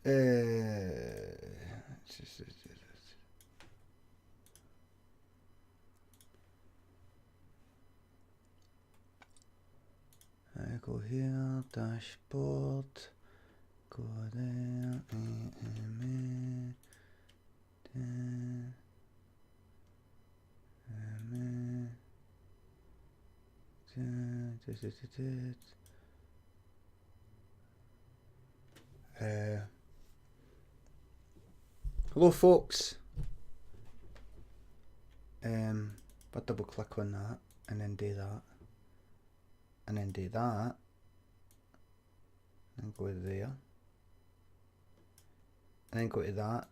I go here, dashboard, go there, hello folks. But double click on that and then do that. And then do that. And go there. And then go to that,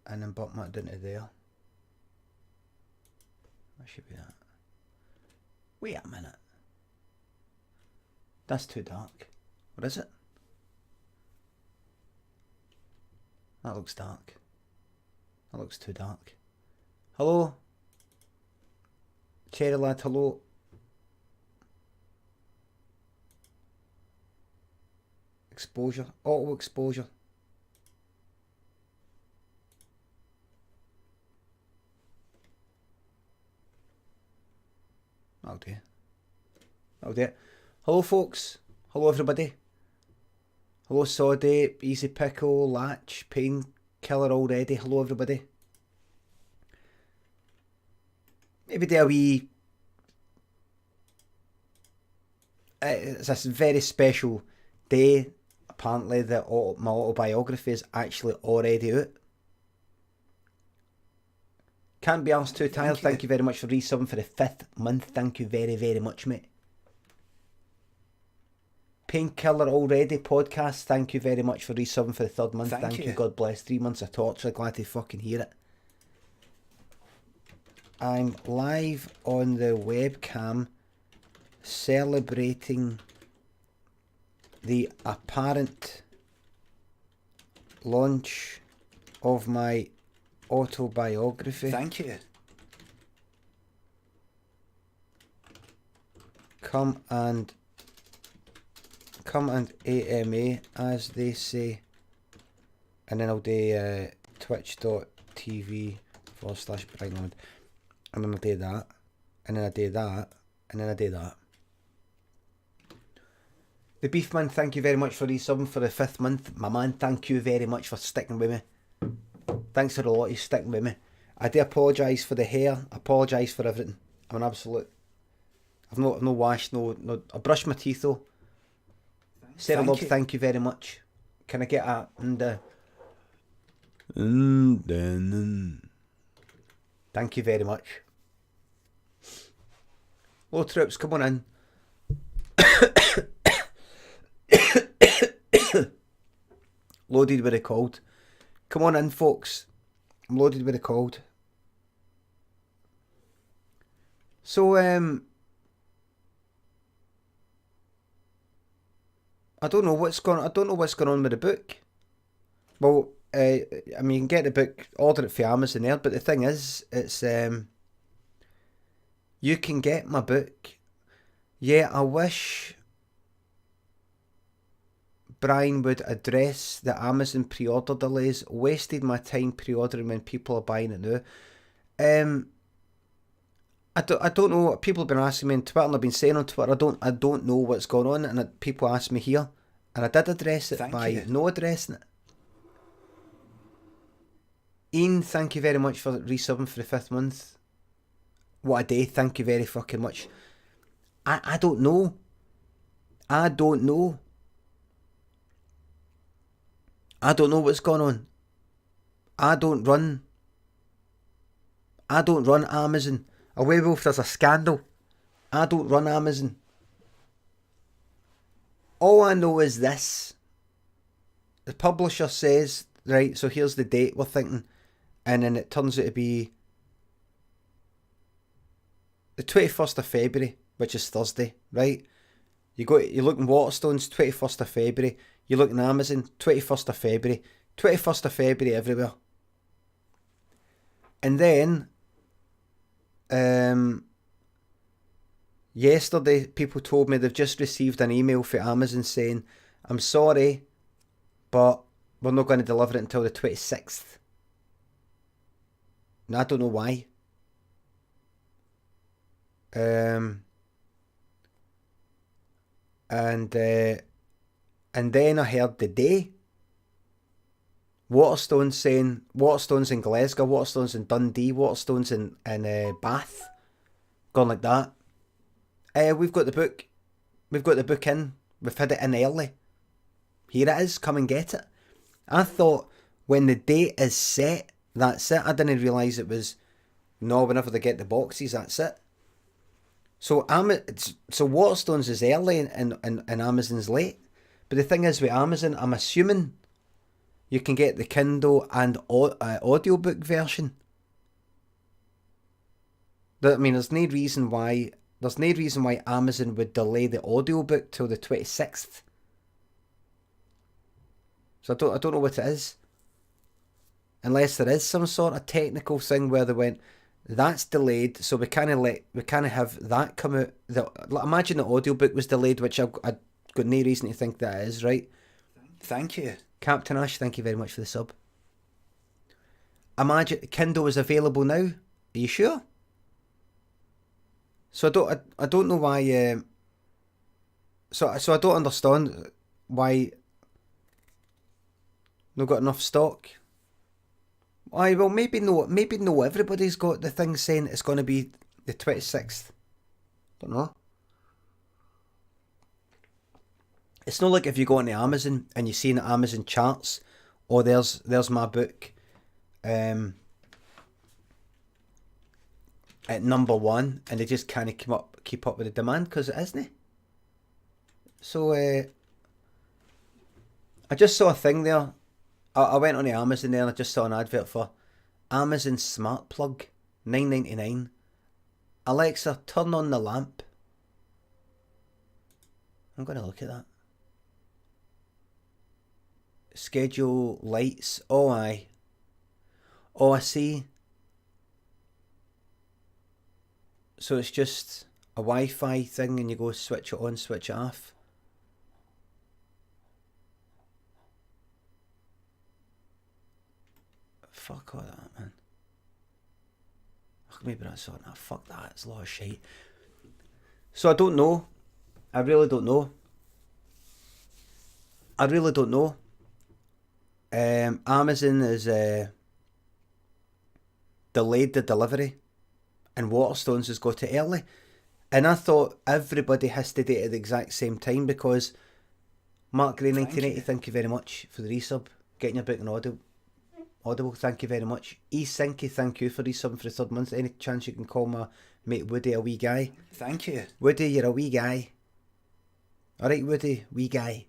and then bump that down to there. That should be that. Wait a minute. That's too dark. What is it? That looks dark. That looks too dark. Hello? Cherry lad, hello? Exposure. Auto exposure. That'll do. That'll do it. Hello folks. Hello everybody. Hello Soddy, Easy Pickle, Latch, Painkiller already. Hello everybody. Maybe do a wee... It's a very special day. Apparently my autobiography is actually already out. Can't be asked too tired. Thank you very much for resubbing for the 5th month. Thank you very, very much, mate. Painkiller already podcast. Thank you very much for resubbing for the 3rd month. Thank you. God bless. 3 months of torture. Glad to fucking hear it. I'm live on the webcam celebrating the apparent launch of my autobiography. Thank you. Come and AMA, as they say. And then I'll do twitch.tv/Brianland. And then I'll do that. And then I do that. And then I do that. The Beefman, thank you very much for resubbing for the 5th month. My man, thank you very much for sticking with me. Thanks for a lot of sticking with me. I do apologise for the hair. I apologise for everything. I'm an absolute... I've no washed, no... I brushed my teeth though. Sarah Love, thank you very much. Can I get a... Thank you very much. Hello troops, come on in. Loaded with a cold. Come on in folks. I'm loaded with a cold. So I don't know what's going on with the book. Well, I mean, you can get the book, order it for Amazon there, but the thing is, it's you can get my book. Yeah, I wish Brian would address the Amazon pre-order delays. Wasted my time pre-ordering when people are buying it now. I don't know. People have been asking me on Twitter, and I've been saying on Twitter, I don't know what's going on, and people ask me here, and I did address it no addressing it. Ian, thank you very much for resubbing for the 5th month. What a day! Thank you very fucking much. I don't know. I don't know what's going on. I don't run Amazon. A werewolf, there's a scandal. I don't run Amazon. All I know is this. The publisher says, right, so here's the date we're thinking. And then it turns out to be the 21st of February, which is Thursday, right? You look in Waterstones, 21st of February. You look in Amazon, 21st of February. 21st of February everywhere. And then, yesterday, people told me they've just received an email from Amazon saying, I'm sorry, but we're not going to deliver it until the 26th. And I don't know why. And then I heard the day Waterstones saying, Waterstones in Glasgow, Waterstones in Dundee, Waterstones in Bath, going like that. We've got the book. We've got the book in. We've had it in early. Here it is. Come and get it. I thought when the date is set, that's it. I didn't realise it was, no, whenever they get the boxes, that's it. So Waterstones is early and Amazon's late. But the thing is with Amazon, I'm assuming you can get the Kindle and audiobook version. I mean, there's no reason why Amazon would delay the audiobook till the 26th. So I don't know what it is. Unless there is some sort of technical thing where they went, that's delayed, so we can't have that come out. Imagine the audiobook was delayed, which I've got no reason to think that is, right? Thank you. Captain Ash, thank you very much for the sub. Imagine Kindle is available now. Are you sure? So I don't know why. So I don't understand why not got enough stock. Why? Well, maybe no. Everybody's got the thing saying it's going to be the 26th. Don't know. It's not like if you go onto Amazon and you see in the Amazon charts, oh, there's my book at number 1, and they just kind of keep up with the demand because it isn't. So I just saw a thing there. I went on to Amazon there and I just saw an advert for Amazon Smart Plug, $9.99. Alexa, turn on the lamp. I'm going to look at that. Schedule lights. Oh, aye. Oh, I see. So it's just a Wi-Fi thing and you go switch it on, switch it off. Fuck all that, man. Maybe that's all. Nah, fuck that. It's a lot of shit. So I don't know. I really don't know. Amazon is delayed the delivery, and Waterstones has got it early. And I thought everybody has to do it at the exact same time because Mark Gray 1980, thank you very much for the resub. Getting your book on Audible, thank you very much. Sinky, thank you for resubbing for the 3rd month. Any chance you can call my mate Woody a wee guy? Thank you. Woody, you're a wee guy. Alright, Woody, wee guy.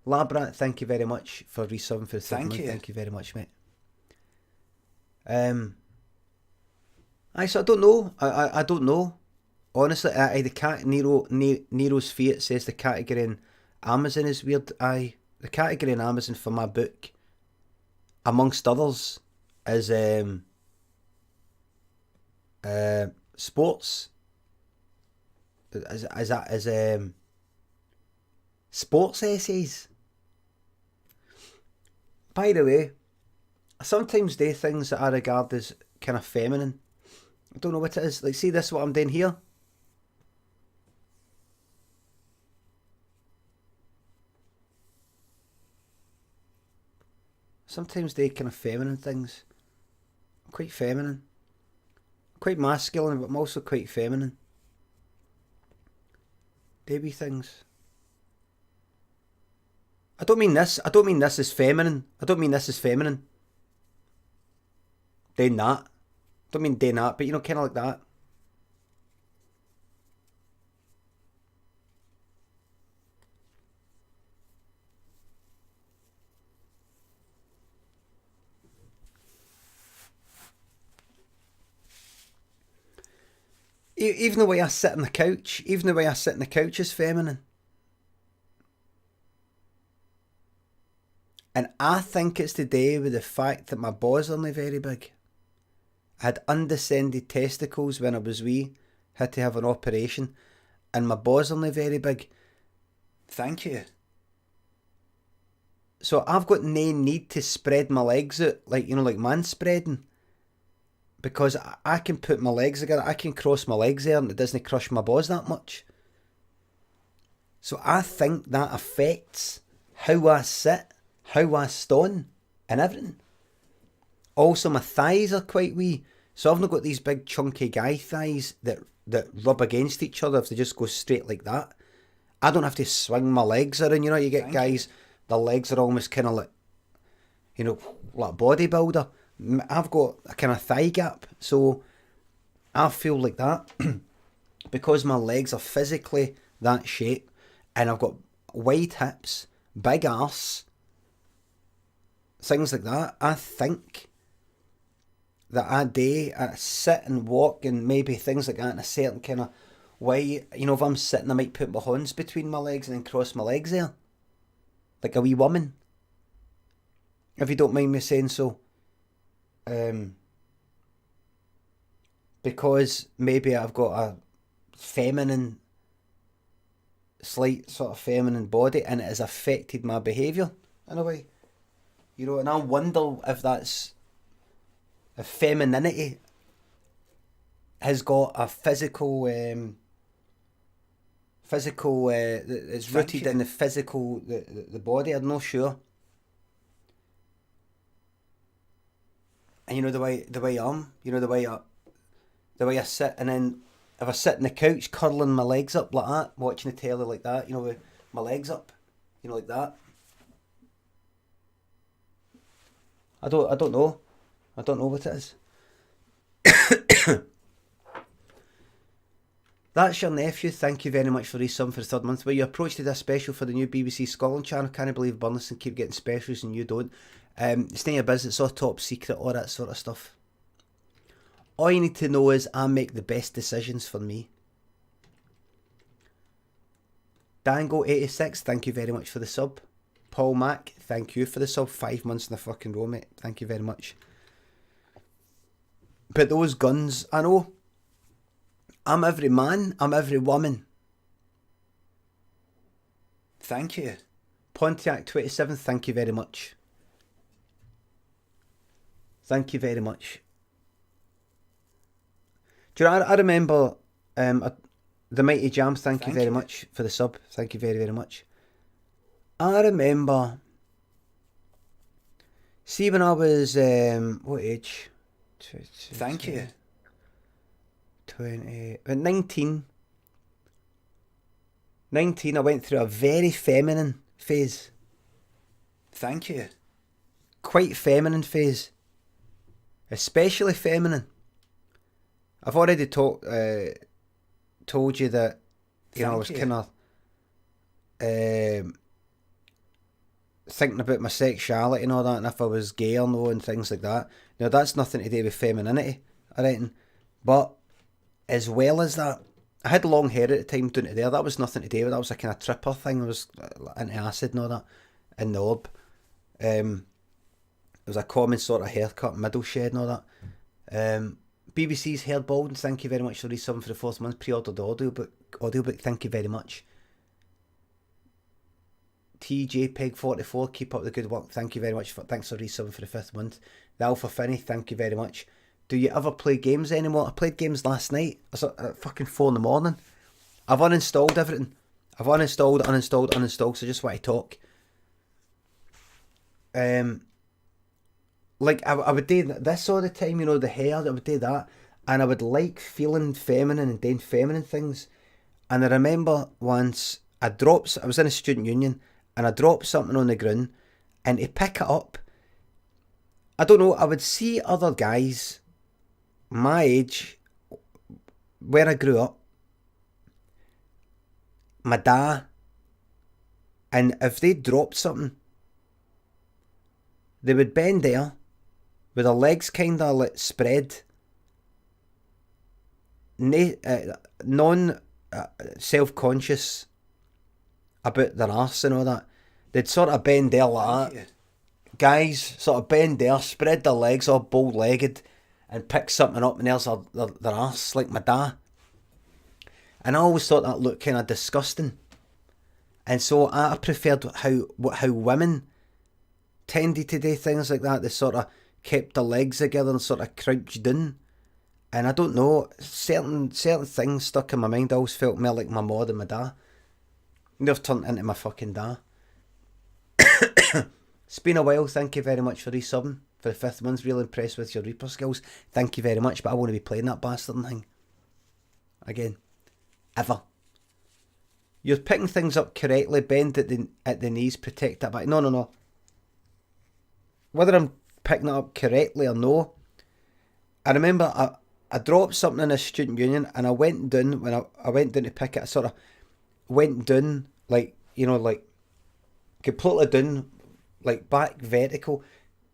Labrat, thank you very much for resubbing for the 3rd month. Thank you very much, mate. So I don't know. I don't know. Honestly, the cat Nero's Fiat says the category in Amazon is weird. The category in Amazon for my book, amongst others, is sports. Is sports essays. By the way, I sometimes do things that I regard as kind of feminine. I don't know what it is. Like, see this, what I'm doing here? Sometimes they kind of feminine things. I'm quite feminine. I'm quite masculine, but I'm also quite feminine. Baby things. I don't mean this is feminine. Doing that. Don't mean doing that, but you know, kind of like that. Even the way I sit on the couch, is feminine. And I think it's to do with the fact that my balls are only very big. I had undescended testicles when I was wee, had to have an operation, and my balls are only very big. Thank you. So I've got no need to spread my legs out, like, you know, like man spreading. Because I can put my legs together, I can cross my legs there and it doesn't crush my balls that much. So I think that affects how I sit, how I stand, and everything. Also, my thighs are quite wee. So I've not got these big chunky guy thighs that rub against each other if they just go straight like that. I don't have to swing my legs around, you know, you get guys, their legs are almost kind of like, you know, like a bodybuilder. I've got a kind of thigh gap, so I feel like that because my legs are physically that shape and I've got wide hips, big arse, things like that. I think that I sit and walk and maybe things like that in a certain kind of way. You know, if I'm sitting, I might put my hands between my legs and then cross my legs there. Like a wee woman. If you don't mind me saying so. Because maybe I've got a feminine, slight sort of feminine body and it has affected my behaviour in a way. You know, and I wonder if that's, if femininity has got a physical, it's rooted in the physical, the body, I'm not sure. And you know the way I'm, you know the way I sit, and then if I sit on the couch curling my legs up like that, watching the telly like that, you know, with my legs up, you know, like that. I don't know what it is. That's your nephew. Thank you very much for resub for the third month. Well, you approached this special for the new BBC Scotland channel. Can't believe Burleson keep getting specials and you don't. It's not your business. It's all top secret, all that sort of stuff. All you need to know is I make the best decisions for me. Dango86, thank you very much for the sub. Paul Mack, thank you for the sub. 5 months in a fucking row, mate. Thank you very much. But those guns, I know. I'm every man, I'm every woman. Thank you. Pontiac 27, thank you very much. Thank you very much. Do you know, I remember the Mighty Jams, thank you very much for the sub. Thank you very, very much. I remember, see when I was, what age? Thank you. 19, I went through a very feminine phase. Thank you. Quite feminine phase. Especially feminine. I've already told you that, you know, I was kind of thinking about my sexuality and all that, and if I was gay or no and things like that. Now, that's nothing to do with femininity, I reckon. But as well as that, I had long hair at the time down to there. That was nothing to do with it. That was a kind of tripper thing. I was into acid and all that in the orb. It was a common sort of haircut, middle shed and all that. BBC's Hair Baldwin, thank you very much for resubbing for the 4th month. Pre-ordered the audiobook, thank you very much. TJ Peg 44, keep up the good work, thank you very much. Thanks for resubbing for the 5th month. The Alpha Finney, thank you very much. Do you ever play games anymore? I played games last night. I was at fucking 4 in the morning. I've uninstalled everything. I've uninstalled, so I just want to talk. Like, I would do this all the time, you know, the hair, I would do that. And I would like feeling feminine and doing feminine things. And I remember once, I was in a student union, and I dropped something on the ground, and to pick it up, I don't know, I would see other guys my age, where I grew up, my dad, and if they dropped something, they would bend there, with their legs kind of like spread, non-self-conscious about their arse and all that. They'd sort of bend there like that. Guys sort of bend there, spread their legs all bow-legged, and pick something up and there's their arse, like my dad. And I always thought that looked kind of disgusting. And so I preferred how women tended to do things like that. They sort of kept their legs together and sort of crouched in. And I don't know, certain things stuck in my mind. I always felt more like my ma than my da. They've turned into my fucking da. It's been a while. Thank you very much for resubbing for the 5th month. Really impressed with your Reaper skills. Thank you very much, but I want to be playing that bastard thing again. Ever. You're picking things up correctly. Bend at the knees, protect that back. No. Whether I'm picking it up correctly or no, I remember I dropped something in a student union and I went down, when I went down to pick it, I sort of went down, like, you know, like completely down, like back vertical,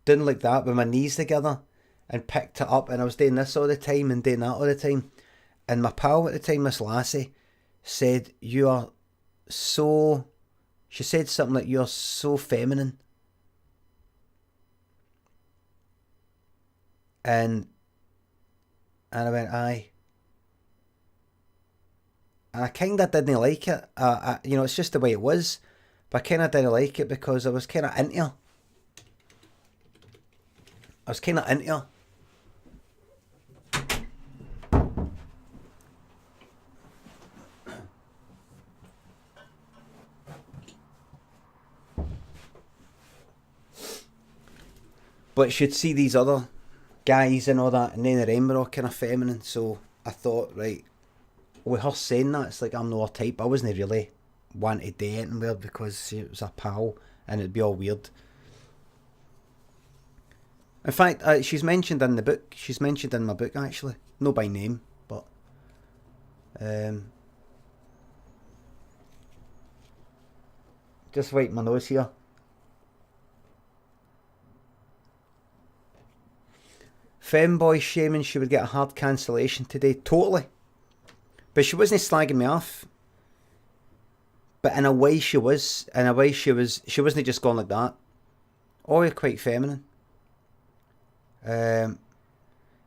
down like that with my knees together, and picked it up, and I was doing this all the time and doing that all the time. And my pal at the time, Miss Lassie, said, "You are so," she said something like, "You're so feminine." And I went, aye. And I kind of didn't like it. You know, it's just the way it was. But I kind of didn't like it because I was kind of into her. I was kind of into her. But she'd see these other guys and all that, and then the were all kind of feminine. So I thought, right, with her saying that, it's like I'm not her type. I wasn't really wanting to do anything weird because she was a pal and it'd be all weird. In fact, she's mentioned in the book. She's mentioned in my book, actually. No by name, but just wipe my nose here. Femboy shaming, she would get a hard cancellation today. Totally. But she wasn't slagging me off. But in a way she was. In a way she wasn't just going like that. Oh, you're quite feminine.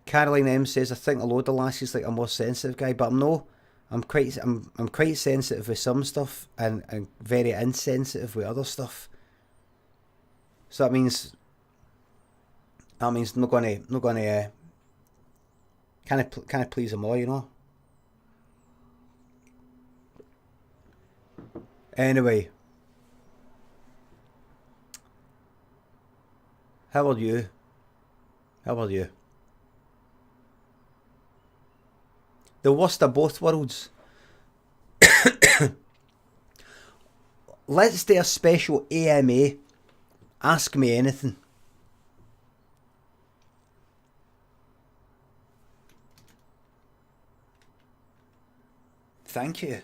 Caroline M says, I think a load of lassies like a more sensitive guy, but I'm quite sensitive with some stuff and very insensitive with other stuff. So that means not gonna kind of please them all, you know. Anyway, how are you? The worst of both worlds. Let's do a special AMA. Ask me anything. Thank you.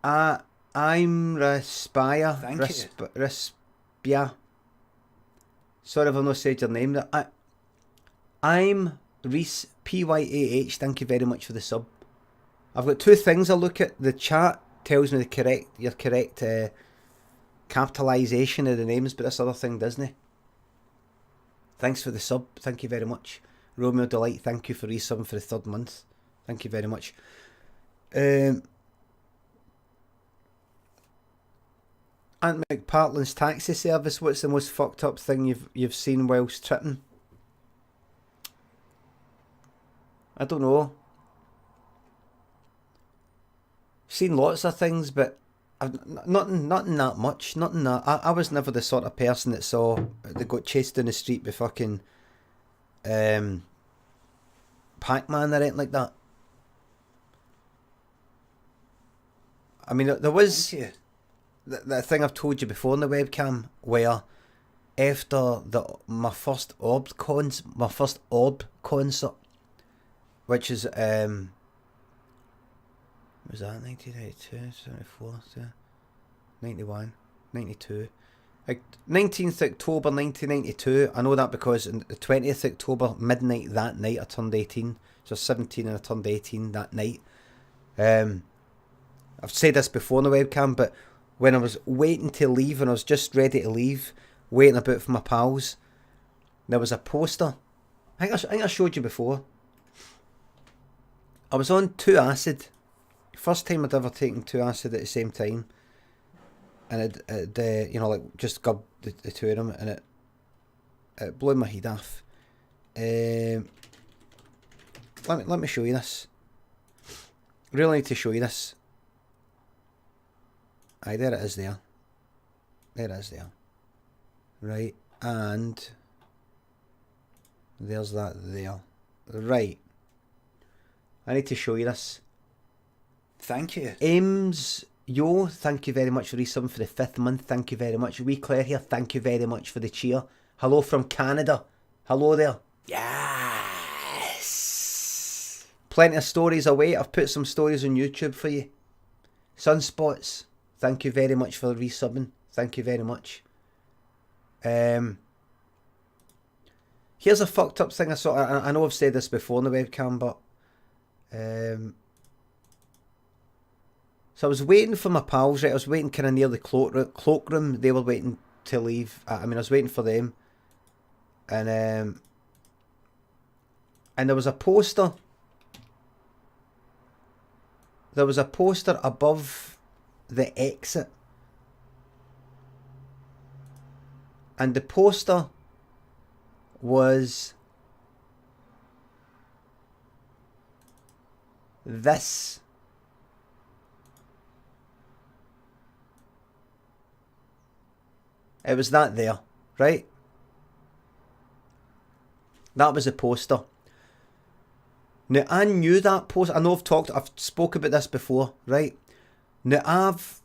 I'm Respire. Thank you. Respia. Sorry if I've not said your name. I'm Reese Pyah. Thank you very much for the sub. I've got two things I look at. The chat tells me your correct capitalisation of the names, but this other thing doesn't. Thanks for the sub. Thank you very much. Romeo Delight, thank you for resubbing for the 3rd month. Thank you very much. Aunt McPartlin's taxi service. What's the most fucked up thing you've seen whilst tripping? I don't know. I've seen lots of things, but nothing that much. Nothing that I was never the sort of person that got chased down the street by fucking Pac-Man or anything like that. I mean, there was that thing I've told you before on the webcam where after my first Orb concert, which is was that 1992, 74, 91, 92, like 19th October 1992. I know that because on the 20th October midnight that night I turned 18, so 17 and I turned 18 that night. I've said this before on the webcam, but when I was waiting to leave, when I was just ready to leave, waiting about for my pals, there was a poster I think I showed you before. I was on 2 acid. First time I'd ever taken 2 acid at the same time. And it you know, like, just gubbed the 2 of them, and it blew my head off. Let me show you this. Really need to show you this. Aye, there it is there. There it is there. Right, and there's that there. Right. I need to show you this. Thank you. Ames, yo, thank you very much for resubbing for the 5th month. Thank you very much. Wee Claire here, thank you very much for the cheer. Hello from Canada. Hello there. Yes. Plenty of stories away. I've put some stories on YouTube for you. Sunspots, thank you very much for resubbing. Thank you very much. Here's a fucked up thing I saw. I know I've said this before on the webcam, but so I was waiting for my pals, right? I was waiting kind of near the cloakroom. They were waiting to leave. I was waiting for them, and there was a poster. There was a poster above the exit, and the poster was this. It was that there, right? That was a poster. Now, I knew that poster. I know I've spoke about this before, right? Now, I've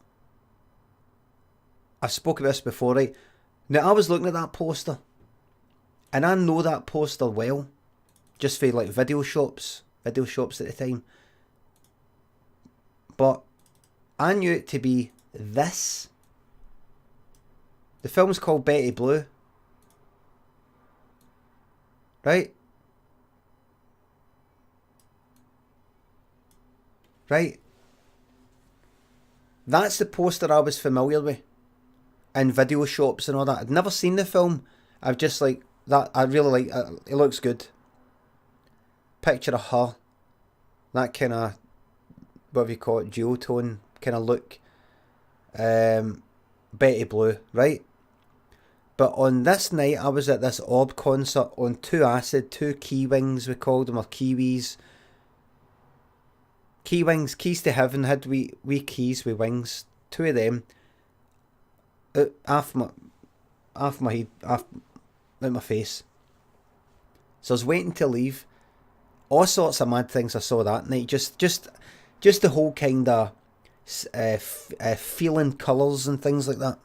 spoke about this before, right? Now, I was looking at that poster, and I know that poster well, just for like video shops at the time. But I knew it to be this. The film's called Betty Blue. Right? Right? That's the poster I was familiar with in video shops and all that. I'd never seen the film. I've just like that. I really like it. Looks good. Picture of her. That kind of, whatever you call it, duotone kind of look. Betty Blue, right? But on this night, I was at this Orb concert on 2 acid, 2 key wings, we called them, or kiwis. Key wings, keys to heaven, had wee keys with wings, 2 of them. Off my head, out my face. So I was waiting to leave. All sorts of mad things I saw that night. Just the whole kind of feeling colours and things like that.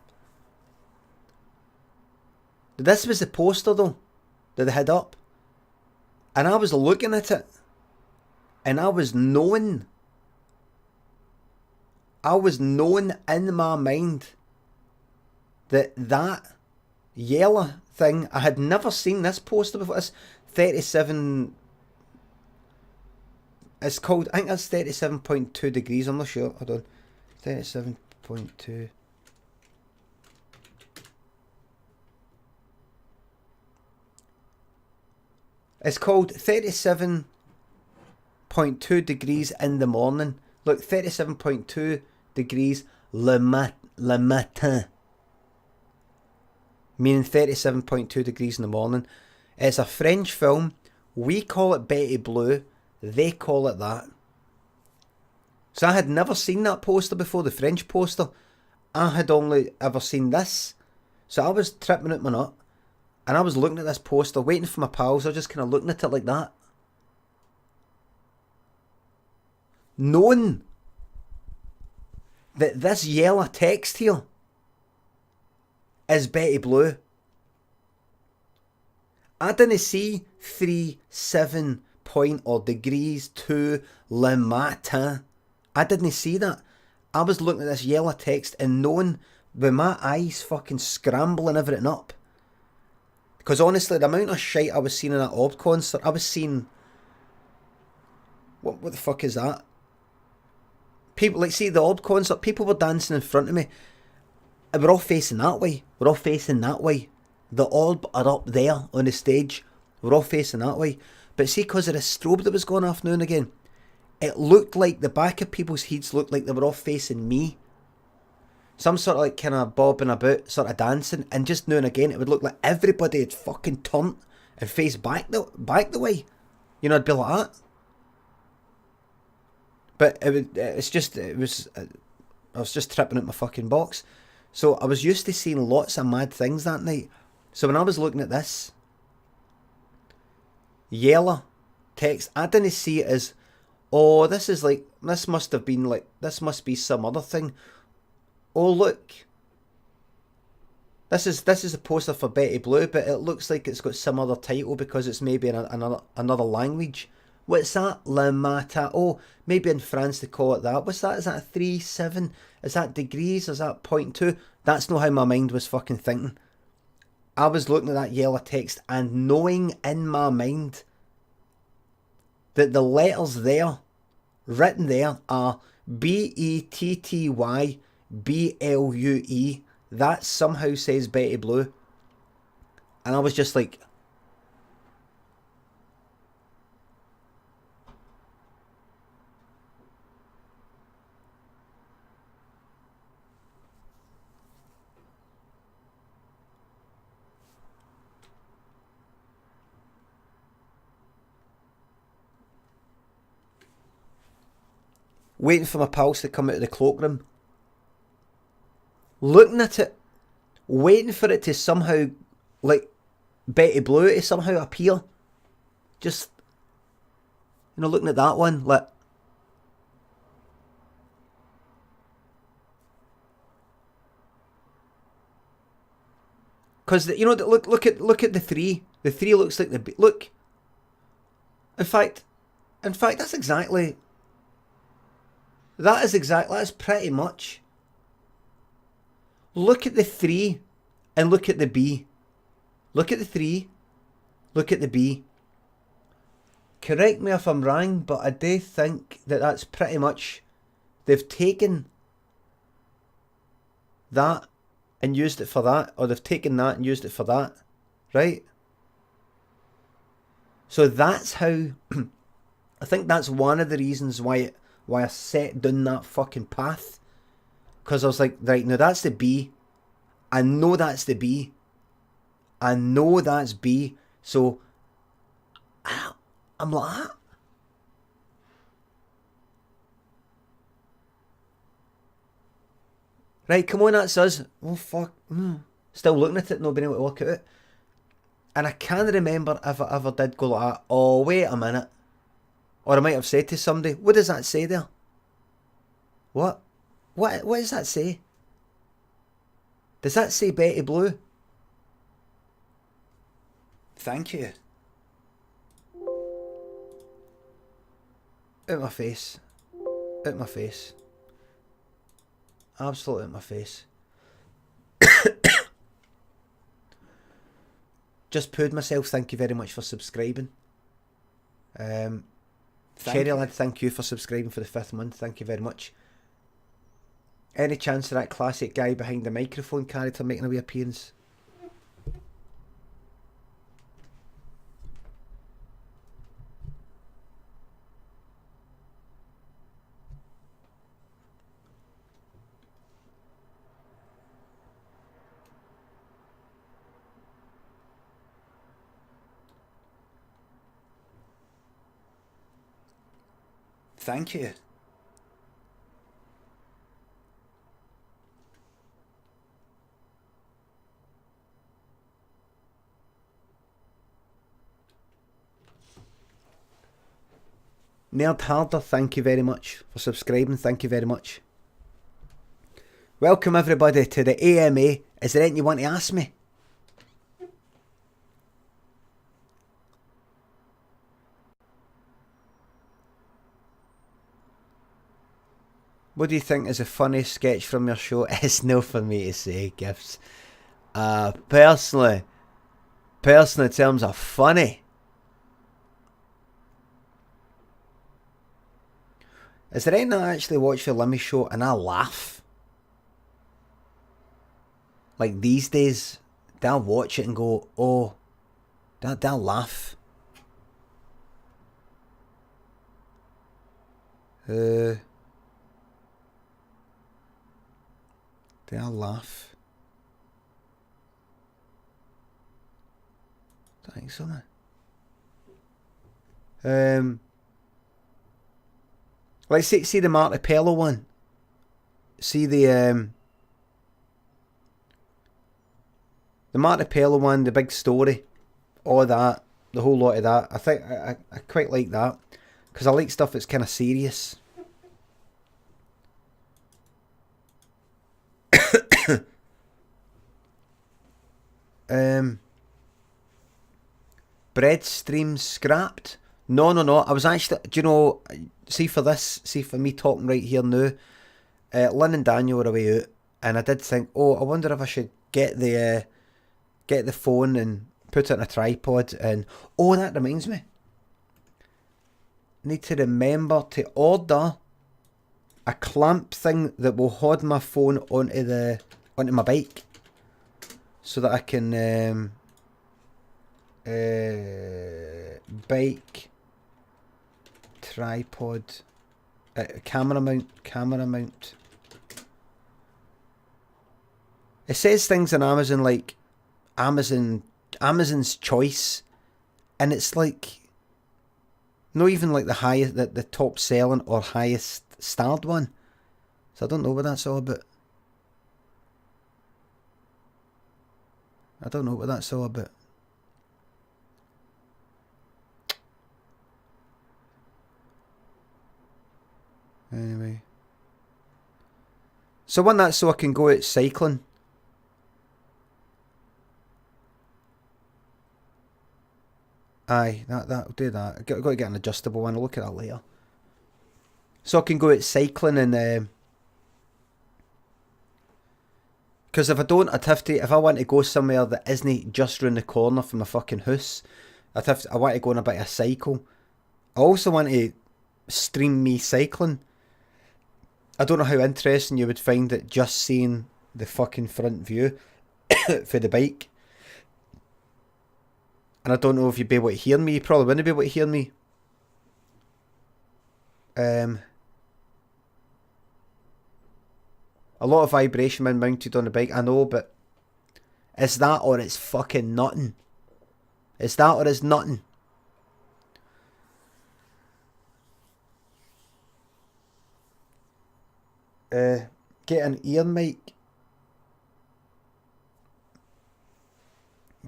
This was the poster though that they had up, and I was looking at it, and I was knowing in my mind that yellow thing, I had never seen this poster before. It's 37. It's called, I think that's 37.2 degrees. I'm not sure. Hold on. 37.2. It's called 37.2 degrees in the morning. Look, 37.2 degrees le matin. Meaning 37.2 degrees in the morning. It's a French film. We call it Betty Blue. They call it that. So I had never seen that poster before, the French poster. I had only ever seen this. So I was tripping at my nut. And I was looking at this poster, waiting for my pals. I was just kind of looking at it like that. Knowing that this yellow text here is Betty Blue. I didn't see 37 point or degrees to le matin. I didn't see that. I was looking at this yellow text and knowing, with my eyes fucking scrambling everything up. Because honestly, the amount of shite I was seeing in that Orb concert, I was seeing... What the fuck is that? People, like, see the Orb concert, people were dancing in front of me. We're all facing that way. The Orb are up there on the stage. We're all facing that way. But see, because of the strobe that was going off now and again, it looked like the back of people's heads looked like they were all facing me. Some sort of like kind of bobbing about, sort of dancing, and just now and again it would look like everybody had fucking turned and faced back the way. You know, it'd be like that. But I was just tripping at my fucking box. So I was used to seeing lots of mad things that night. So when I was looking at this, yellow text, I didn't see it as, oh, this must be some other thing. Oh, look. This is a poster for Betty Blue, but it looks like it's got some other title because it's maybe in another language. What's that? Le Matin. Oh, maybe in France they call it that. What's that? Is that a 3-7? Is that degrees? Is that 0.2? That's not how my mind was fucking thinking. I was looking at that yellow text and knowing in my mind that the letters there, written there, are BETTYBLUE. That somehow says Betty Blue. And I was just like, waiting for my pals to come out of the cloakroom, looking at it, waiting for it to somehow, like, Betty Blue to somehow appear. Just, you know, looking at that one, like, because you know, look at the three. The three looks like the look. In fact, that's pretty much. Look at the 3 and look at the B. Look at the 3, look at the B. Correct me if I'm wrong, but I do think that that's pretty much, they've taken that and used it for that, or they've taken that and used it for that, right? So that's how, I think that's one of the reasons why I set down that fucking path. Because I was like, right, now that's the B. I know that's the B. I know that's B. So, I'm like that. Right, come on, that's us. Oh, fuck. Still looking at it, not being able to look at it. And I can't remember if I ever did go like that. Oh, wait a minute. Or I might have said to somebody, what does that say there? What? What does that say? Does that say Betty Blue? Thank you. Out my face. Out my face. Absolutely out my face. Just pooed myself. Thank you very much for subscribing. Cherry Lad, thank you for subscribing for the 5th month. Thank you very much. Any chance of that classic guy behind the microphone character making a wee appearance? Thank you. Nerd Harder, thank you very much for subscribing. Thank you very much. Welcome everybody to the AMA. Is there anything you want to ask me? What do you think is a funny sketch from your show? It's no for me to say, Gifts. Personally, in terms of funny, is there anything I actually watch the Limmy show and I laugh? Like these days, they'll watch it and go, oh, they'll laugh. Do I laugh? I think so, man. Let's see the Martipello one. See the Martipello one, the big story, all that, the whole lot of that. I think I quite like that because I like stuff that's kind of serious. Bread stream scrapped. No. I was actually, do you know, see for me talking right here now, Lynn and Daniel were away out, and I did think, oh, I wonder if I should get the phone and put it on a tripod, and oh, that reminds me, need to remember to order a clamp thing that will hold my phone onto my bike, so that I can bike tripod camera mount. It says things on Amazon like Amazon's choice, and it's like not even like the highest, the top selling or highest starred one. So I don't know what that's all about. Anyway. So I want that so I can go out cycling. Aye, that'll do that. I've got to get an adjustable one. I'll look at that later. So I can go out cycling and... Because if I don't, if I want to go somewhere that isn't just round the corner from my fucking house, I want to go on a bit of a cycle. I also want to stream me cycling. I don't know how interesting you would find it just seeing the fucking front view for the bike. And I don't know if you'd be able to hear me. You probably wouldn't be able to hear me. A lot of vibration when mounted on the bike, I know, but it's that or it's fucking nothing. It's that or it's nothing. Get an ear mic.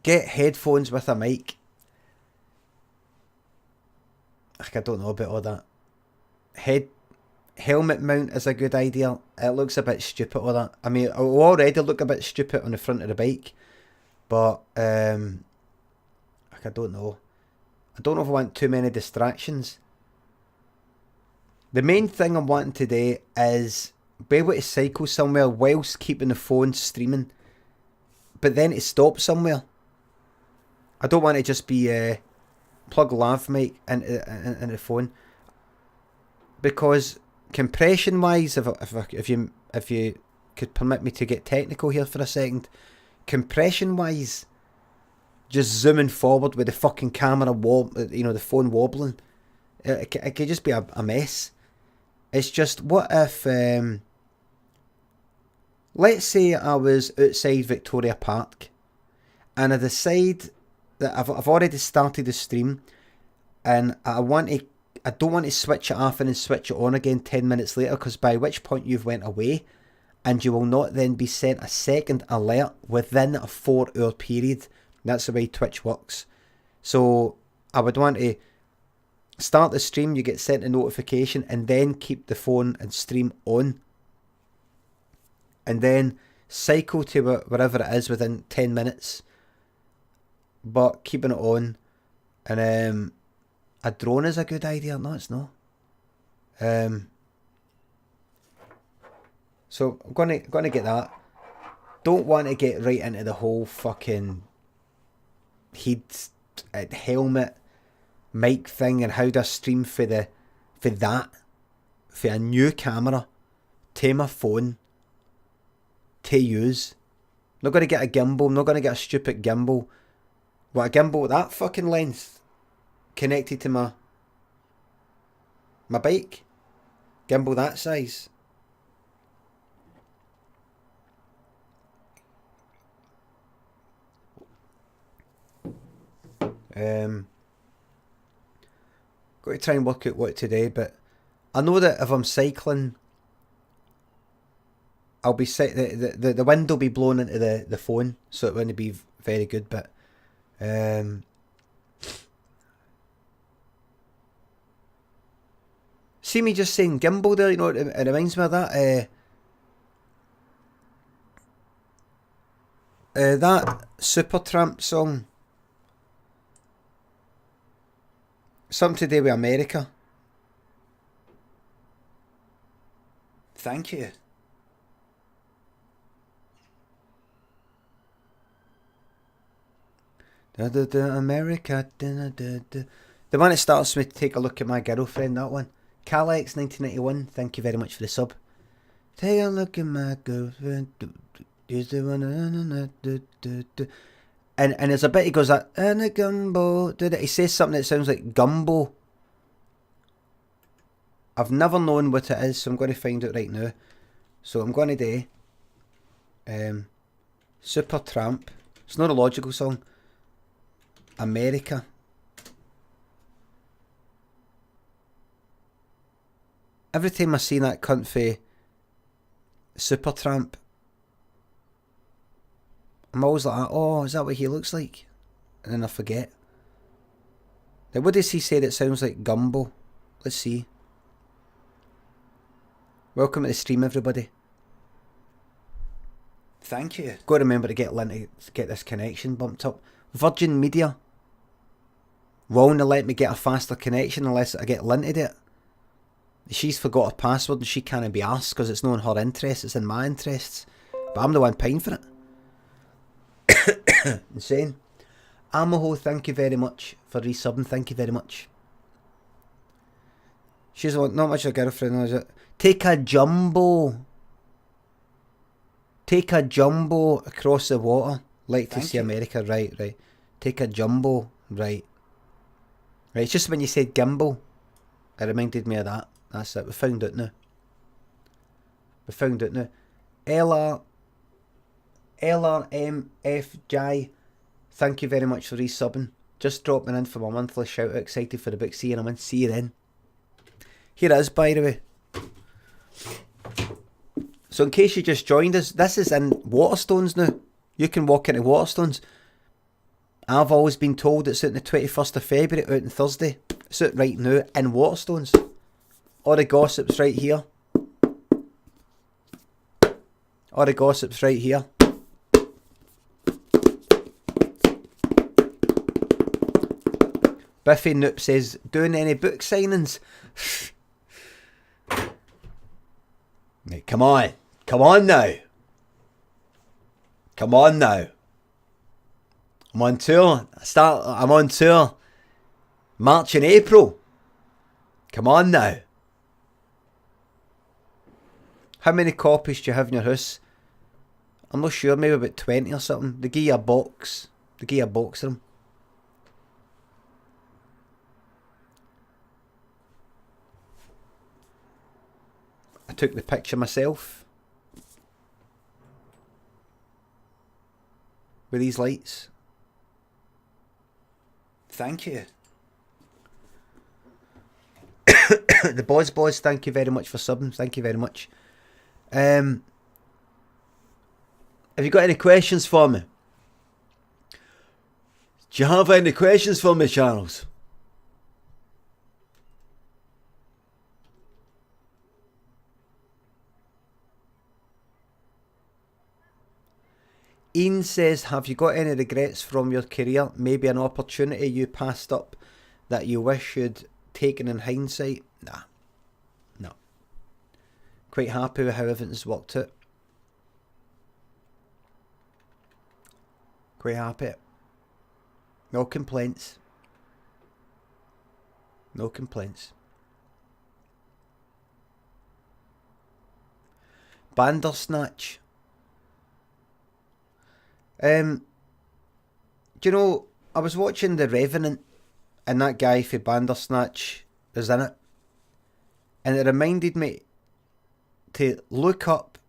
Get headphones with a mic. I don't know about all that. Helmet mount is a good idea. It looks a bit stupid, all that. I mean, it already look a bit stupid on the front of the bike. But, I don't know. I don't know if I want too many distractions. The main thing I'm wanting today is be able to cycle somewhere whilst keeping the phone streaming. But then to stop somewhere. I don't want to just be plug lav mic into the phone. Because compression wise, if you could permit me to get technical here for a second, compression wise, just zooming forward with the fucking camera the phone wobbling, it could just be a mess. It's just, what if let's say I was outside Victoria Park and I decide that I've already started the stream and I don't want to switch it off and then switch it on again 10 minutes later, because by which point you've went away and you will not then be sent a second alert within a 4-hour period. That's the way Twitch works. So I would want to start the stream, you get sent a notification, and then keep the phone and stream on. And then cycle to wherever it is within 10 minutes. But keeping it on. And a drone is a good idea. No, it's not. So I'm gonna get that. Don't want to get right into the whole fucking helmet mic thing and how do I stream for a new camera to my phone to use. I'm not gonna get a gimbal. I'm not gonna get a stupid gimbal. What, a gimbal with that fucking length connected to my bike? Gimbal that size. Got to try and work out what today, but I know that if I'm cycling, I'll be the wind will be blown into the phone, so it wouldn't be very good. But see me just saying gimbal there, you know, it reminds me of that that Supertramp song. Something to do with America. Thank you. America. The one that starts with "Take a Look at My Girlfriend," that one. Calex 1991, thank you very much for the sub. Take a look at my girlfriend. Is the one. And there's a bit he goes like, and a gumbo. He says something that sounds like gumbo. I've never known what it is, so I'm going to find it right now. So I'm going to do Supertramp. It's not a logical song. America. Every time I see that cunt for Supertramp, I'm always like, oh, is that what he looks like? And then I forget. Now, what does he say that sounds like gumbo? Let's see. Welcome to the stream, everybody. Thank you. Got to remember to get this connection bumped up. Virgin Media won't let me get a faster connection unless I get linted it. She's forgot her password and she can't be asked because it's not in her interest, it's in my interests. But I'm the one paying for it. Insane. Amaho, thank you very much for resubbing. Thank you very much. She's not much of a girlfriend, is it? Take a jumbo. Take a jumbo across the water. Like to see America. Right. Take a jumbo. Right. It's just when you said gimbal, it reminded me of that. That's it. We found it now. LRMFJ, thank you very much for resubbing. Just dropping in for my monthly shout out. Excited for the big C and I'm in. See you then. Here it is, by the way. So in case you just joined us, this is in Waterstones now. You can walk into Waterstones. I've always been told it's out on the 21st of February, out on Thursday. It's out right now in Waterstones. All the gossip's right here. All the gossip's right here. Biffy Noop says, doing any book signings? Mate, come on. Come on now. Come on now. I'm on tour. I'm on tour. March and April. Come on now. How many copies do you have in your house? I'm not sure, maybe about 20 or something. They give you a box. They give you a box of them. I took the picture myself. With these lights. Thank you. The boys, thank you very much for subbing. Thank you very much. Have you got any questions for me? Do you have any questions for me, Charles? Ian says, have you got any regrets from your career? Maybe an opportunity you passed up that you wish you'd taken in hindsight? Nah. No. Quite happy with how everything's worked out. Quite happy. No complaints. No complaints. Bandersnatch. Do you know, I was watching The Revenant and that guy for Bandersnatch is in it. and it reminded me to look up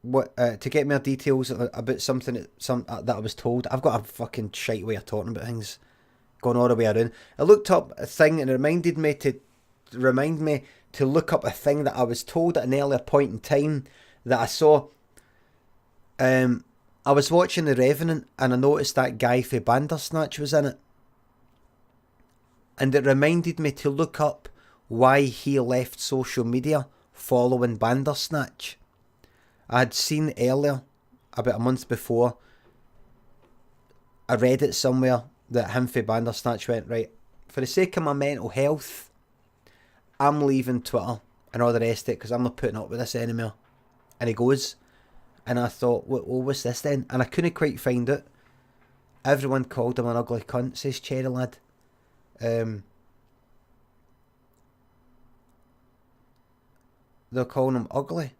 what to get more details about something that I was told. I've got a fucking shite way of talking about things, going all the way around. I looked up a thing and it reminded me to look up a thing that I was told at an earlier point in time that I saw. I was watching The Revenant and I noticed that guy for Bandersnatch was in it, and it reminded me to look up why he left social media following Bandersnatch. I had seen earlier, about a month before, I read it somewhere that him for Bandersnatch went, right, for the sake of my mental health, I'm leaving Twitter and all the rest of it because I'm not putting up with this anymore. And he goes, and I thought, what was this then? And I couldn't quite find it. Everyone called him an ugly cunt, says Cherry Lad. They're calling him ugly.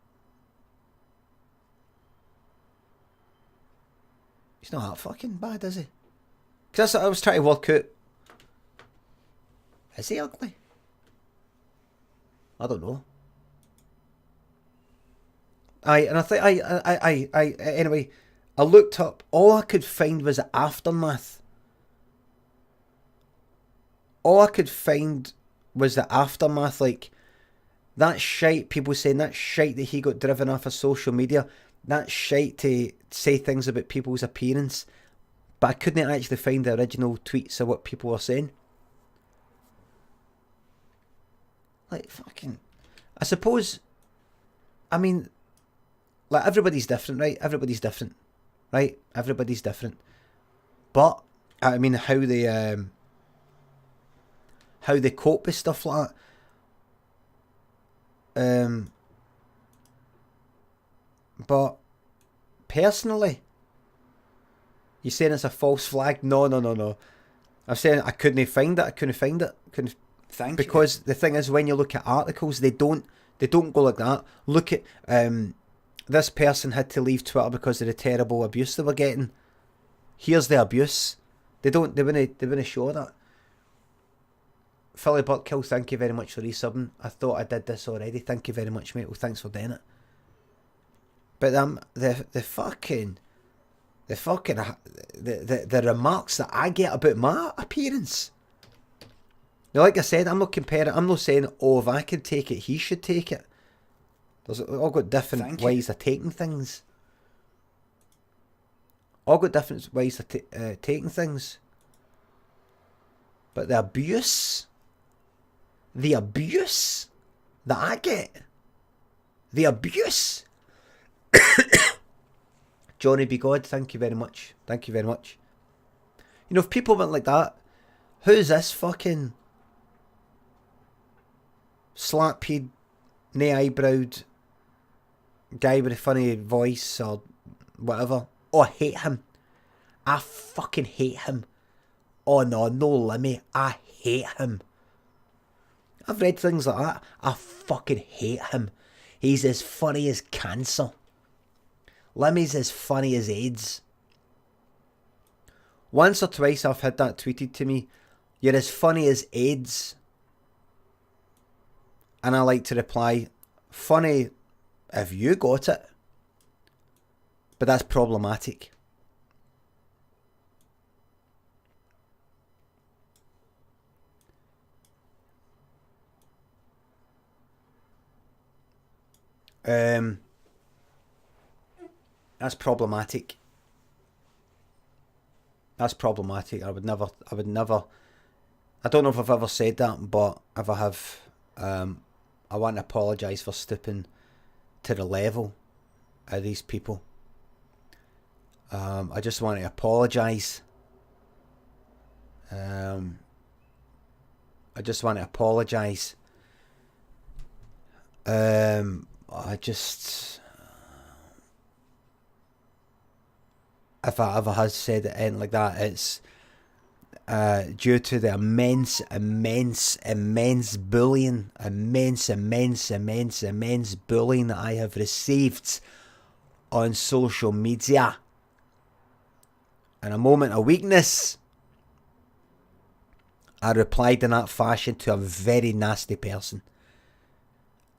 He's not that fucking bad, is he? Because that's what I was trying to work out. Is he ugly? I don't know. And I think anyway, I looked up. All I could find was the aftermath. All I could find was the aftermath, like that shite. People saying that shite that he got driven off of social media. That shite to say things about people's appearance, but I couldn't actually find the original tweets of what people were saying. Like fucking, I suppose. I mean, like everybody's different, right? Everybody's different, right? Everybody's different. But I mean, how they cope with stuff like that. But personally, you saying it's a false flag? No. I'm saying I couldn't find it. Thank Because you. the thing is, when you look at articles, they don't go like that. Look at this person had to leave Twitter because of the terrible abuse they were getting. Here's the abuse. They wouldn't show that. Philly Buckkill, thank you very much for resubbing. I thought I did this already. Thank you very much, mate. Well, thanks for doing it. But the remarks that I get about my appearance. Now, like I said, I'm not comparing. I'm not saying, oh, if I can take it, he should take it. There's all got different ways of taking things. All got different ways of taking things. But the abuse that I get, the abuse. Johnny Be God, thank you very much. Thank you very much. You know, if people went like that, who's this fucking slap-head, nay-eyebrowed guy with a funny voice or whatever? Oh, I hate him. I fucking hate him. Oh no Limmy. I hate him. I've read things like that. I fucking hate him. He's as funny as cancer. Limmy's as funny as AIDS. Once or twice I've had that tweeted to me. You're as funny as AIDS. And I like to reply, funny if you got it. But that's problematic. That's problematic. That's problematic. I would never. I don't know if I've ever said that, but if I have, I want to apologise for stooping to the level of these people. I just want to apologise. I just want to apologise. I just, if I ever has said anything like that, it's due to the immense bullying, immense bullying that I have received on social media. In a moment of weakness, I replied in that fashion to a very nasty person.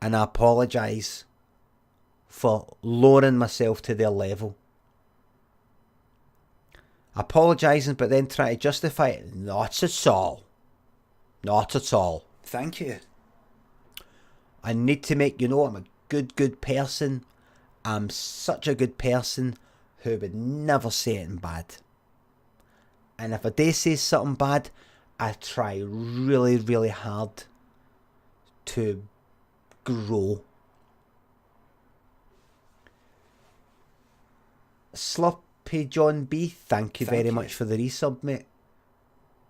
and I apologise for lowering myself to their level. Apologising but then trying to justify it. Not at all. Not at all. Thank you. I need to make you know I'm a good person. I'm such a good person who would never say anything bad. And if I do say something bad, I try really, really hard to grow. Sloppy John B, thank you very much for the resub, mate.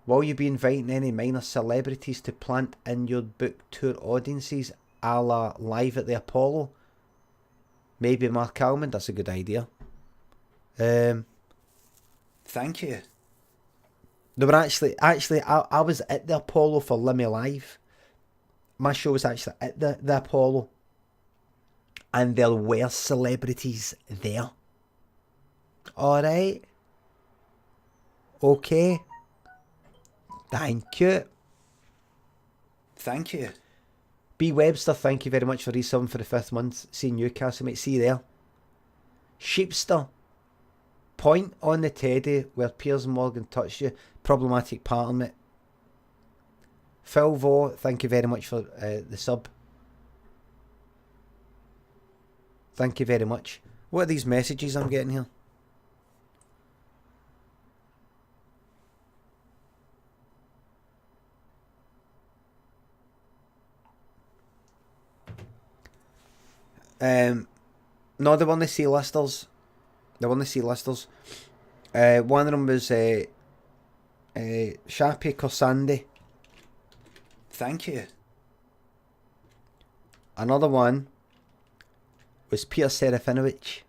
Will you be inviting any minor celebrities to plant in your book tour audiences, a la Live at the Apollo? Maybe Mark Almond, that's a good idea. Thank you. They were actually I was at the Apollo for Limmy Live. My show was actually at the Apollo. And there were celebrities there. Alright. Okay. Thank you. Thank you. B Webster, thank you very much for resubbing for the 5th month. See Newcastle, mate. See you there. Sheepster. Point on the teddy where Piers Morgan touched you. Problematic pattern, mate. Phil Vo, thank you very much for the sub. Thank you very much. What are these messages I'm getting here? No, they weren't the C-listers. They weren't the C-listers. One of them was Shappy Korsandi. Thank you. Another one was Peter Serafinovich.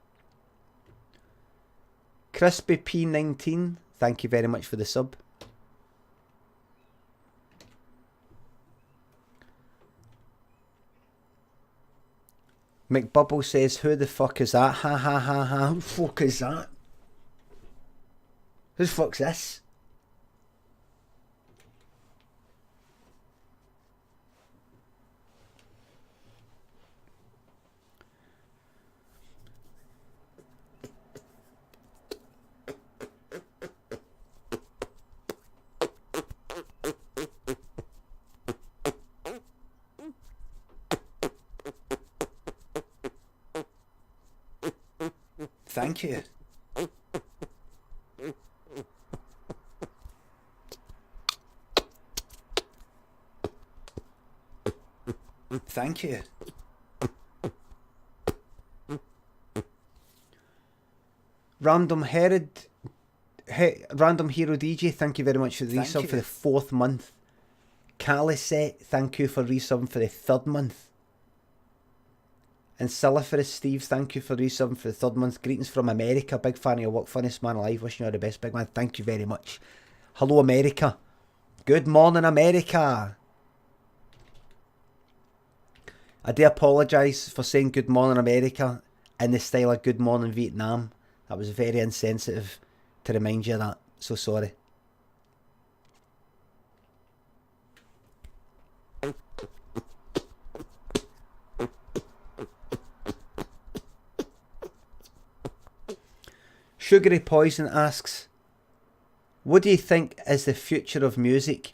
Crispy P19, thank you very much for the sub. McBubble says, who the fuck is that? Ha ha ha ha. Who the fuck is that? Who the fuck's this? Thank you. Thank you. Random Hero DJ, thank you very much for the resub for the 4th month. Caliset, thank you for resubbing for the 3rd month. And Silliferous Steve, thank you for resubbing for the 3rd month. Greetings from America. Big fan of your work. Funniest man alive. Wishing you all the best, big man. Thank you very much. Hello, America. Good morning, America. I do apologise for saying good morning, America in the style of good morning, Vietnam. That was very insensitive to remind you of that. So sorry. Sugary Poison asks, what do you think is the future of music?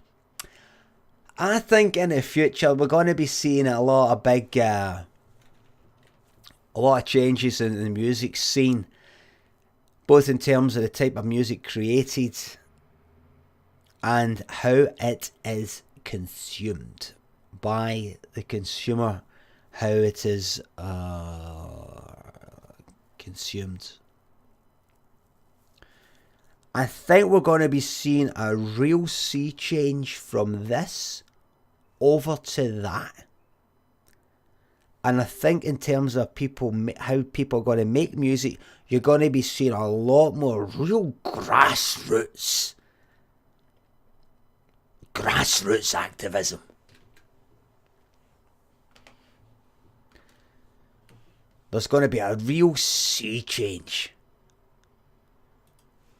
I think in the future we're going to be seeing a lot of big, a lot of changes in the music scene, both in terms of the type of music created and how it is consumed by the consumer, how it is consumed. I think we're going to be seeing a real sea change from this over to that. And I think in terms of people, how people are going to make music, you're going to be seeing a lot more real grassroots activism. There's going to be a real sea change.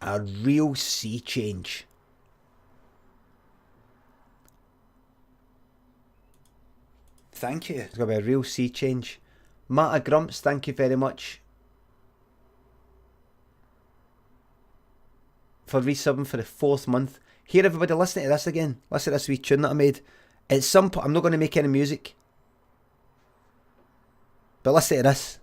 A real sea change. Thank you. There's going to be a real sea change. Matta Grumps, thank you very much for resubbing for the 4th month. Here, everybody, listen to this again. Listen to this wee tune that I made. At some point, I'm not going to make any music, but listen to this.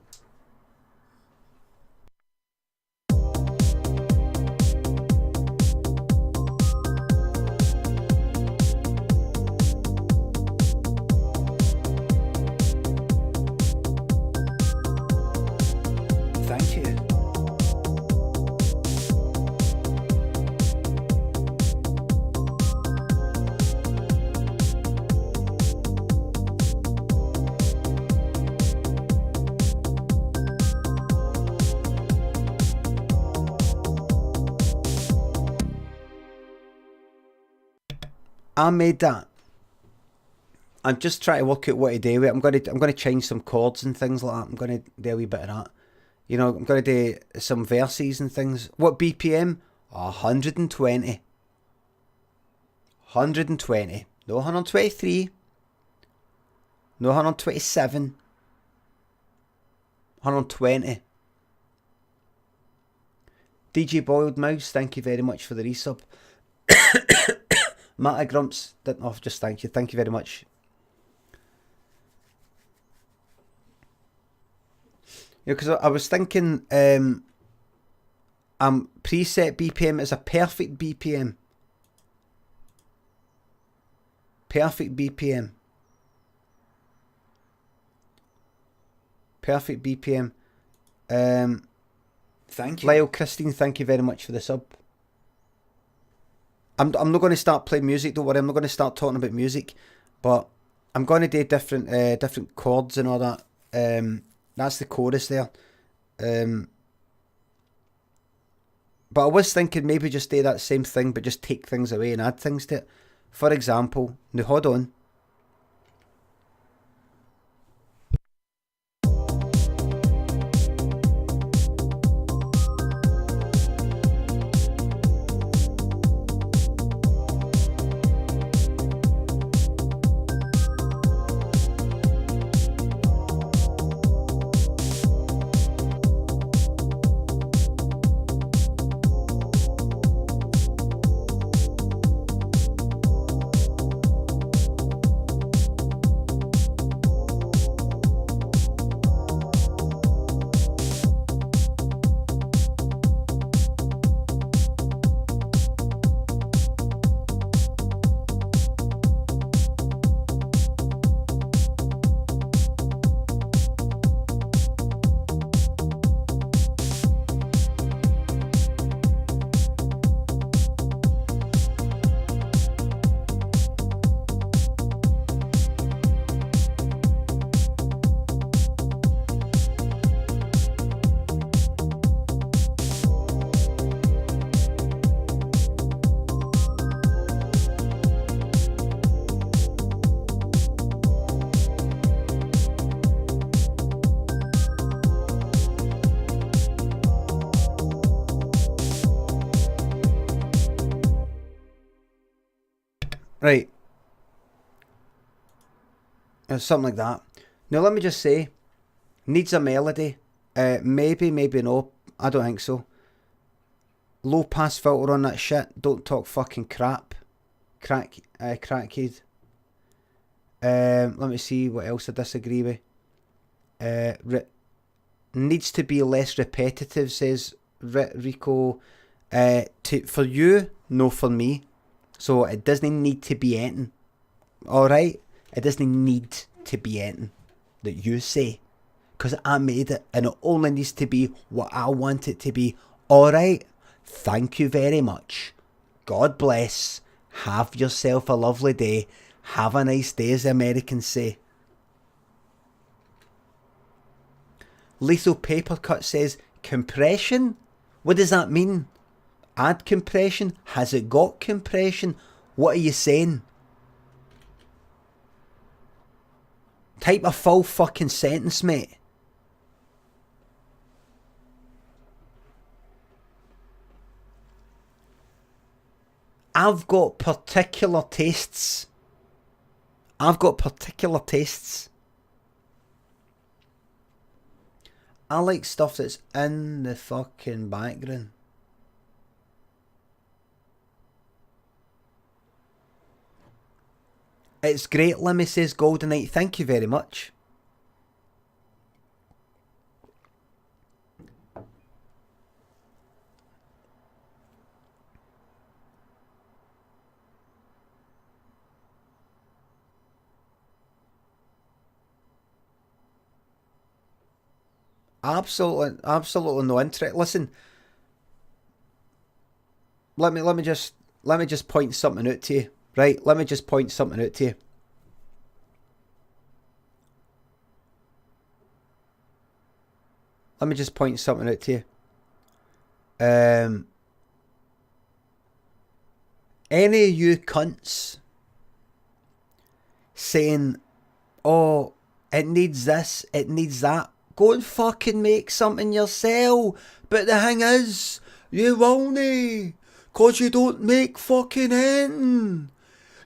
Thank you. I made that. I'm just trying to work out what to do with it. I'm going to change some chords and things like that. I'm going to do a wee bit of that. You know, I'm going to do some verses and things. What BPM? 120. 120. No 123. No 127. 120. DJ Boiled Mouse, thank you very much for the resub. Matta Grumps, didn't off, just thank you. Thank you very much. Yeah, because I was thinking preset BPM is a perfect BPM. Perfect BPM. Perfect BPM. Thank you. Lyle Christine, thank you very much for the sub. I'm not going to start playing music, don't worry. I'm not going to start talking about music, but I'm going to do different chords and all that. That's the chorus there. But I was thinking maybe just do that same thing, but just take things away and add things to it. For example, now hold on. Right. Something like that. Now let me just say, needs a melody. Maybe, maybe no. I don't think so. Low pass filter on that shit. Don't talk fucking crap. Crackhead. Let me see what else I disagree with. Needs to be less repetitive, says Rico. For you, no for me. So it doesn't need to be anything. Alright? It doesn't need to be anything that you say. Because I made it and it only needs to be what I want it to be. Alright? Thank you very much. God bless. Have yourself a lovely day. Have a nice day, as the Americans say. Lethal Papercut says, compression? What does that mean? Add compression? Has it got compression? What are you saying? Type a full fucking sentence, mate. I've got particular tastes. I've got particular tastes. I like stuff that's in the fucking background. It's great, Limmy says Goldenite. Thank you very much. Absolutely no interest. Listen, let me just point something out to you, right? Let me just point something out to you. Let me just point something out to you. Any of you cunts saying, "Oh, it needs this, it needs that," go and fucking make something yourself. But the thing is, you won't, 'cause you don't make fucking anything.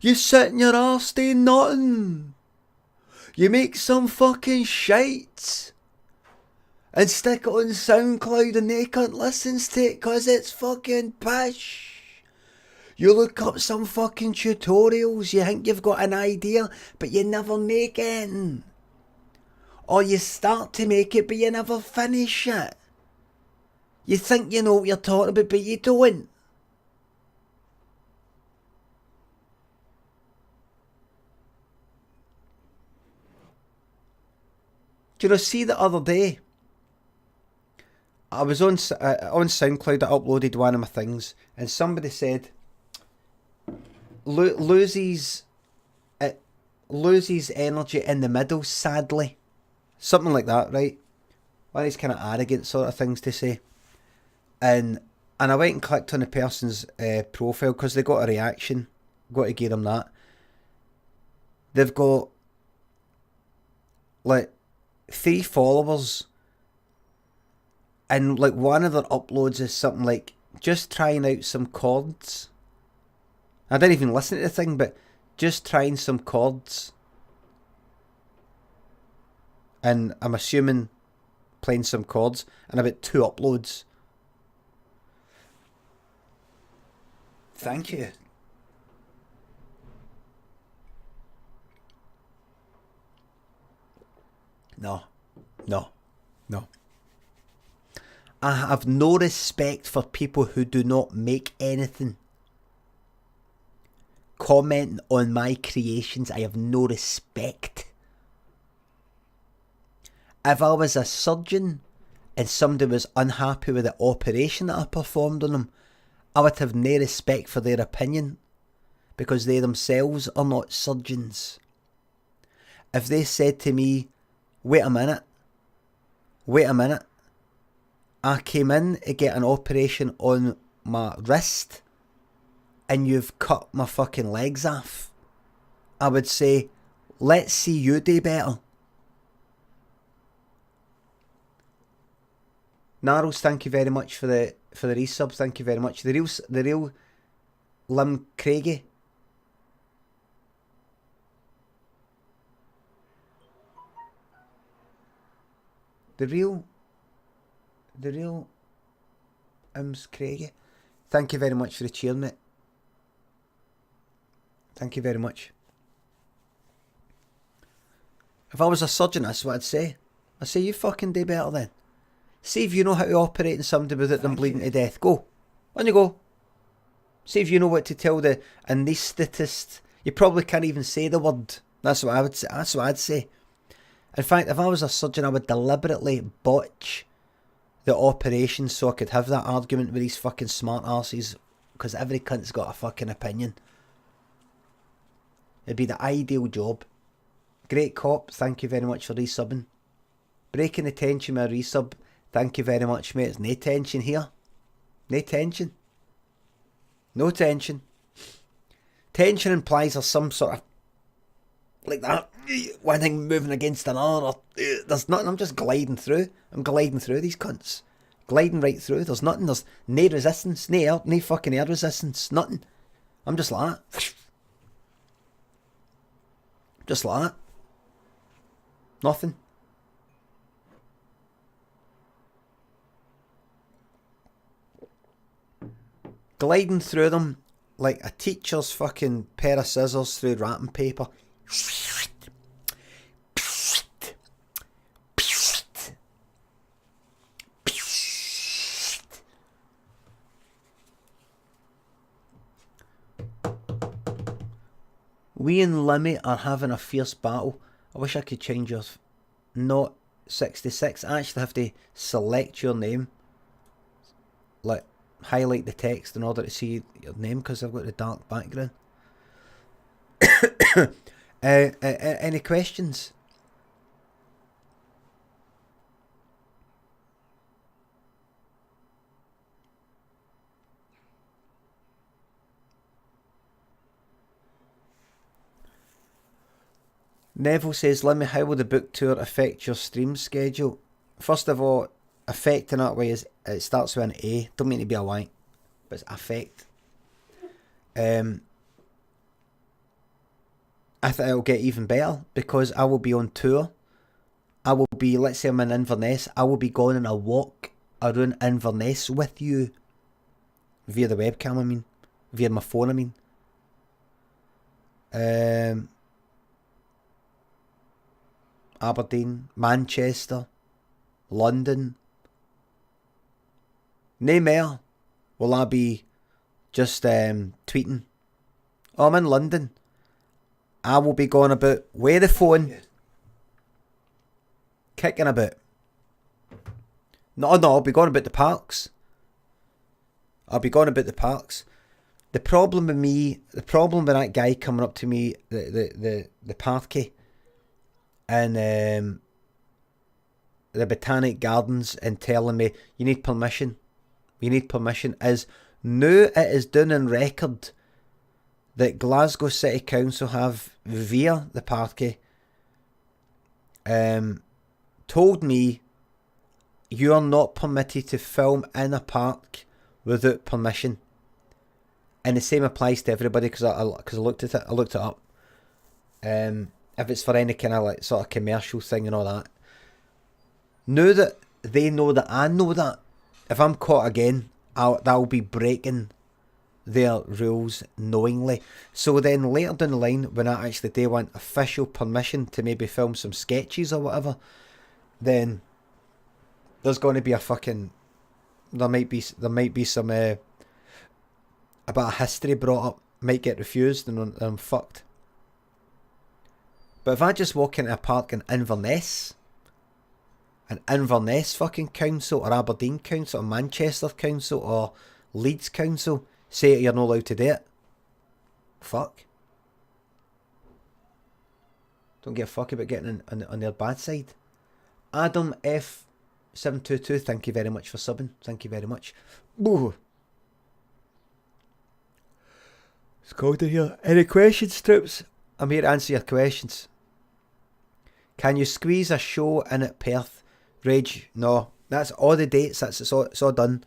You sit in your arse doing nothing. You make some fucking shite and stick it on SoundCloud and they can't listen to it 'cause it's fucking pish. You look up some fucking tutorials, you think you've got an idea, but you never make anything. Or you start to make it, but you never finish it. You think you know what you're talking about, but you don't. Do you know, see the other day, I was on SoundCloud, I uploaded one of my things, and somebody said, loses energy in the middle, sadly. Something like that, right? One of these kind of arrogant sort of things to say. And I went and clicked on the person's profile because they got a reaction. Got to give them that. They've got like 3 followers. And like one of their uploads is something like, just trying out some chords. I didn't even listen to the thing, but just trying some chords. And I'm assuming playing some chords, and about 2 uploads. Thank you. No. I have no respect for people who do not make anything. Commenting on my creations, I have no respect. If I was a surgeon and somebody was unhappy with the operation that I performed on them, I would have no respect for their opinion, because they themselves are not surgeons. If they said to me, wait a minute, I came in to get an operation on my wrist and you've cut my fucking legs off, I would say, let's see you do better. Narrows, thank you very much for the resub. Thank you very much. The real Lim Craigie. The real Craigie. Thank you very much for the cheer, mate. Thank you very much. If I was a surgeon, that's what I'd say. I'd say, you fucking do better then. See if you know how to operate on somebody without them bleeding to death. Go. On you go. See if you know what to tell the anaesthetist. You probably can't even say the word. That's what I would say. That's what I'd say. In fact, if I was a surgeon, I would deliberately botch the operation so I could have that argument with these fucking smart arses, because every cunt's got a fucking opinion. It'd be the ideal job. Great Cop, thank you very much for resubbing. Breaking the tension with a resub, thank you very much, mate. There's no tension here. No tension. No tension. Tension implies there's some sort of, like that, one thing moving against another. There's nothing. I'm just gliding through. I'm gliding through these cunts. Gliding right through. There's nothing. There's no resistance. No fucking air resistance. Nothing. I'm just like that. Just like that. Nothing. Gliding through them like a teacher's fucking pair of scissors through wrapping paper. We and Limmy are having a fierce battle. I wish I could change yours. Not 66. I actually have to select your name. Like, highlight the text in order to see your name because I've got a dark background. Any questions? Neville says, Limmy, how will the book tour affect your stream schedule? First of all, affect in that way is it starts with an A. Don't mean to be a Y, but it's affect. I think it'll get even better because I will be on tour. I will be, let's say I'm in Inverness, I will be going on a walk around Inverness with you. Via the webcam, I mean. Via my phone, I mean. Aberdeen, Manchester, London. No more will I be just tweeting. Oh, I'm in London. I will be going about with the phone, kicking about. No, I'll be going about the parks. The problem with that guy coming up to me, the parky, and the Botanic Gardens and telling me you need permission is now it is done on record that Glasgow City Council have via the parky told me you are not permitted to film in a park without permission, and the same applies to everybody because I looked at it. I looked it up. If it's for any kind of like sort of commercial thing and all that. Now that they know that I know that, if I'm caught again, that'll be breaking their rules knowingly. So then later down the line, when I actually do want official permission to maybe film some sketches or whatever, then there's going to be a fucking, there might be some a bit of history brought up, might get refused, and I'm fucked. But if I just walk into a park in Inverness, an Inverness fucking council, or Aberdeen council, or Manchester council, or Leeds council say you're not allowed to do it, fuck. Don't give a fuck about getting on their bad side. Adam F722, thank you very much for subbing. Thank you very much. Ooh. It's cold in here. Any questions, troops? I'm here to answer your questions. Can you squeeze a show in at Perth? Rage? No. That's all the dates. It's all done.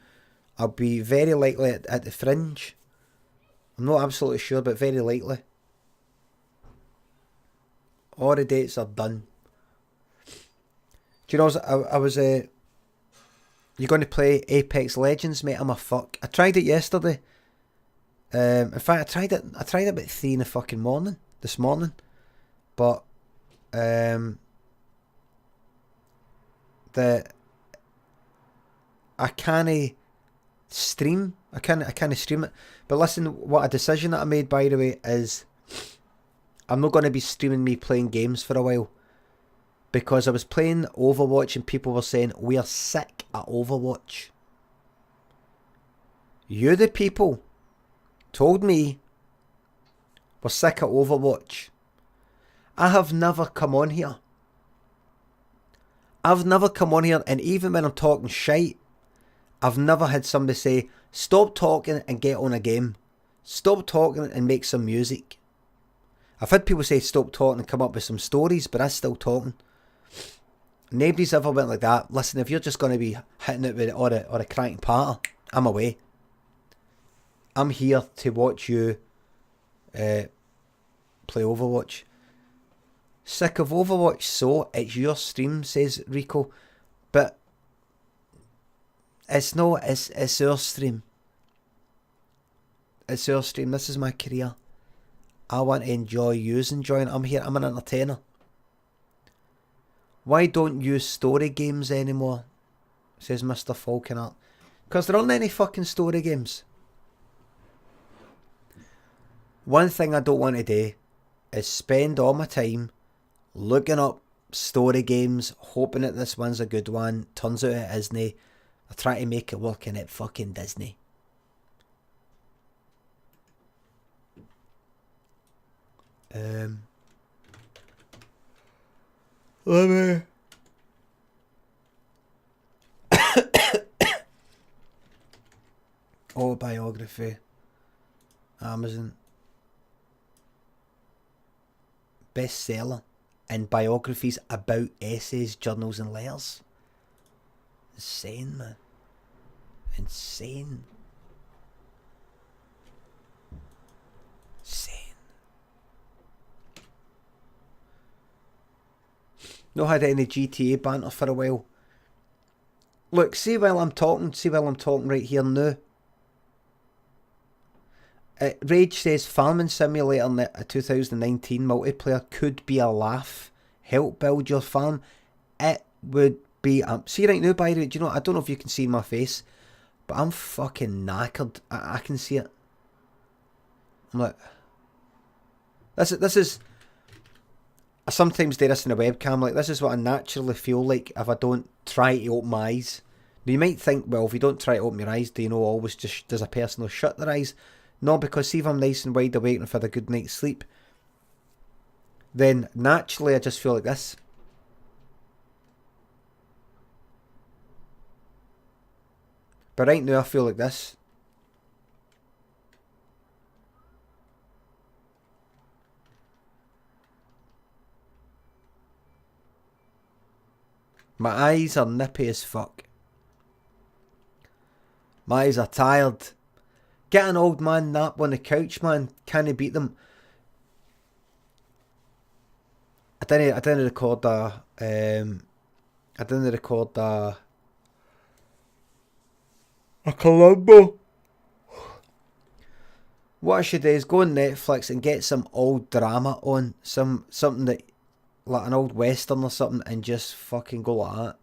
I'll be very likely at the Fringe. I'm not absolutely sure, but very likely. All the dates are done. Do you know, I was you're going to play Apex Legends, mate? I'm a fuck. I tried it yesterday. In fact, I tried it about 3 in the fucking morning, this morning. But, I can't stream. I can't stream it. But listen, what a decision that I made, by the way, is I'm not going to be streaming me playing games for a while. Because I was playing Overwatch and people were saying, we are sick at Overwatch. You, the people, told me we're sick at Overwatch. I have never come on here. And even when I'm talking shite, I've never had somebody say, stop talking and get on a game. Stop talking and make some music. I've had people say stop talking and come up with some stories, but I'm still talking. Nobody's ever went like that. Listen, if you're just going to be hitting it with or a cranking parter, I'm away. I'm here to watch you play Overwatch. Sick of Overwatch, so it's your stream, says Rico. But it's not, it's our stream. It's our stream. This is my career. I want to enjoy yous enjoying it. I'm here, I'm an entertainer. Why don't you story games anymore? Says Mr. Falconart. Because there aren't any fucking story games. One thing I don't want to do is spend all my time looking up story games, hoping that this one's a good one. Turns out it isn't. I try to make it work and it fucking Disney. Let me... Autobiography. Amazon. Bestseller. And biographies about essays, journals and letters. Insane, man. Insane. Insane. Not had any GTA banter for a while. Look, see while I'm talking right here now. Rage says Farming Simulator in the 2019 multiplayer could be a laugh. Help build your farm. It would be... see right now, by the way, do you know, I don't know if you can see my face, but I'm fucking knackered. I can see it. I'm like... This is... I sometimes do this in a webcam, like this is what I naturally feel like if I don't try to open my eyes. Now you might think, well, if you don't try to open your eyes, do you know always just does a person shut their eyes? No, because see if I'm nice and wide awake and I've had a good night's sleep, then naturally I just feel like this. But right now I feel like this. My eyes are nippy as fuck. My eyes are tired. Get an old man nap on the couch, man. Can you beat them? I didn't record a Columbo. What I should do is go on Netflix and get some old drama on, something that, like an old western or something, and just fucking go like that.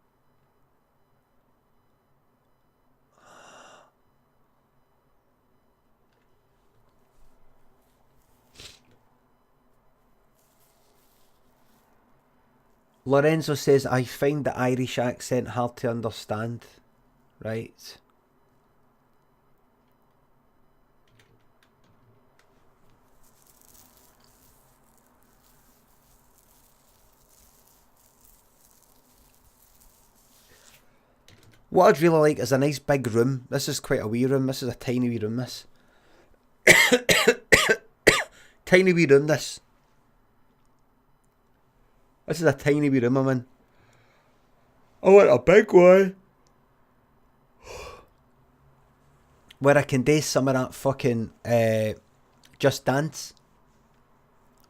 Lorenzo says, I find the Irish accent hard to understand. Right. What I'd really like is a nice big room. This is quite a wee room. This is a tiny wee room, this. Tiny wee room, this. This is a tiny wee room I'm in. I want a big one. Where I can do some of that fucking Just Dance.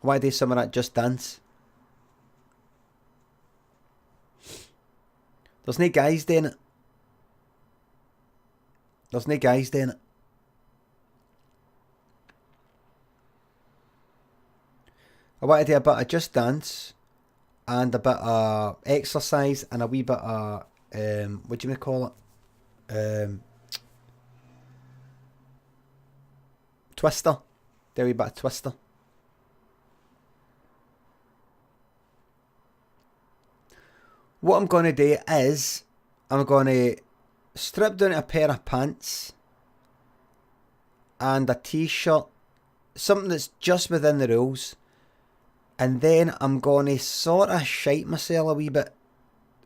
I want to do some of that Just Dance. There's no guys doing it. There's no guys doing it. I want to do a bit of Just Dance and a bit of exercise and a wee bit of what do you call it? Twister. Do a wee bit of Twister. What I'm going to do is I'm going to strip down a pair of pants and a t-shirt, something that's just within the rules, and then I'm going to sort of shite myself a wee bit.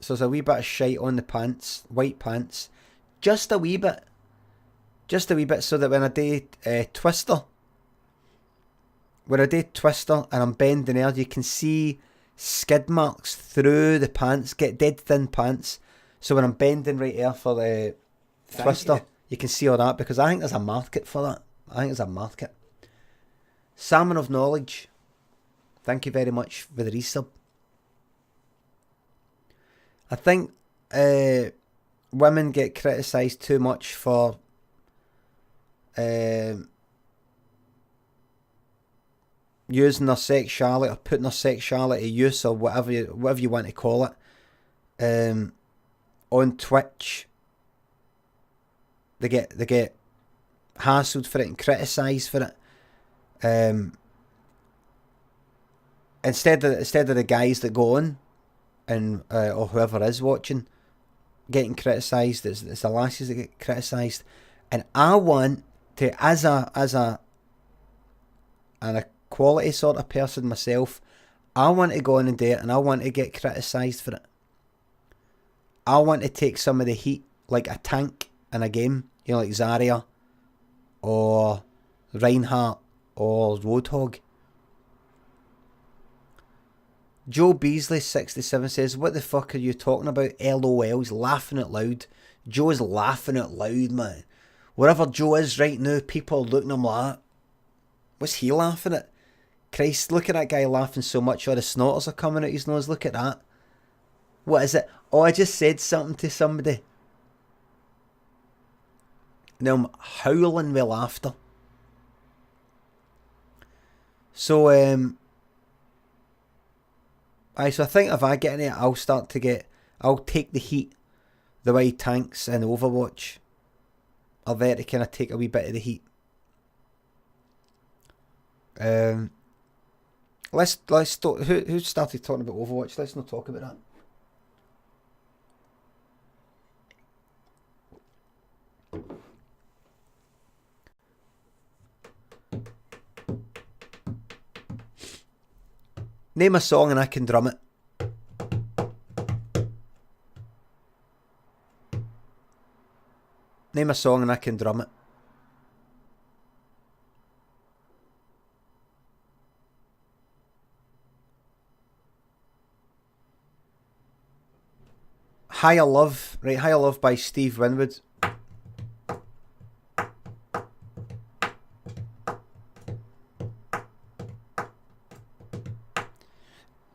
So there's a wee bit of shite on the pants, white pants, just a wee bit, so that when I do Twister and I'm bending there, you can see skid marks through the pants, get dead thin pants. So when I'm bending right here for the Twister, you can see all that, because I think there's a market for that. I think there's a market. Salmon of Knowledge. Thank you very much for the resub. I think women get criticised too much for using their sexuality or putting their sexuality use or whatever you want to call it on Twitch. They get hassled for it and criticised for it. Instead of the guys that go on and or whoever is watching getting criticised, it's the lasses that get criticised. And I want to, as an equality sort of person myself, I want to go on and do it, and I want to get criticised for it. I want to take some of the heat like a tank in a game, you know, like Zarya or Reinhardt or Roadhog. Joe Beasley 67 says, "What the fuck are you talking about? LOL, he's laughing out loud." Joe's laughing out loud, man. Wherever Joe is right now, people are looking at him like that. What's he laughing at? Christ, look at that guy laughing so much all the snotters are coming out his nose. Look at that. What is it? Oh, I just said something to somebody. Now I'm howling with laughter. So, so I think if I get in it, I'll take the heat the way tanks in Overwatch are there to kind of take a wee bit of the heat. Let's who started talking about Overwatch? Let's not talk about that. Name a song and I can drum it. Name a song and I can drum it. Higher Love. Right, Higher Love by Steve Winwood.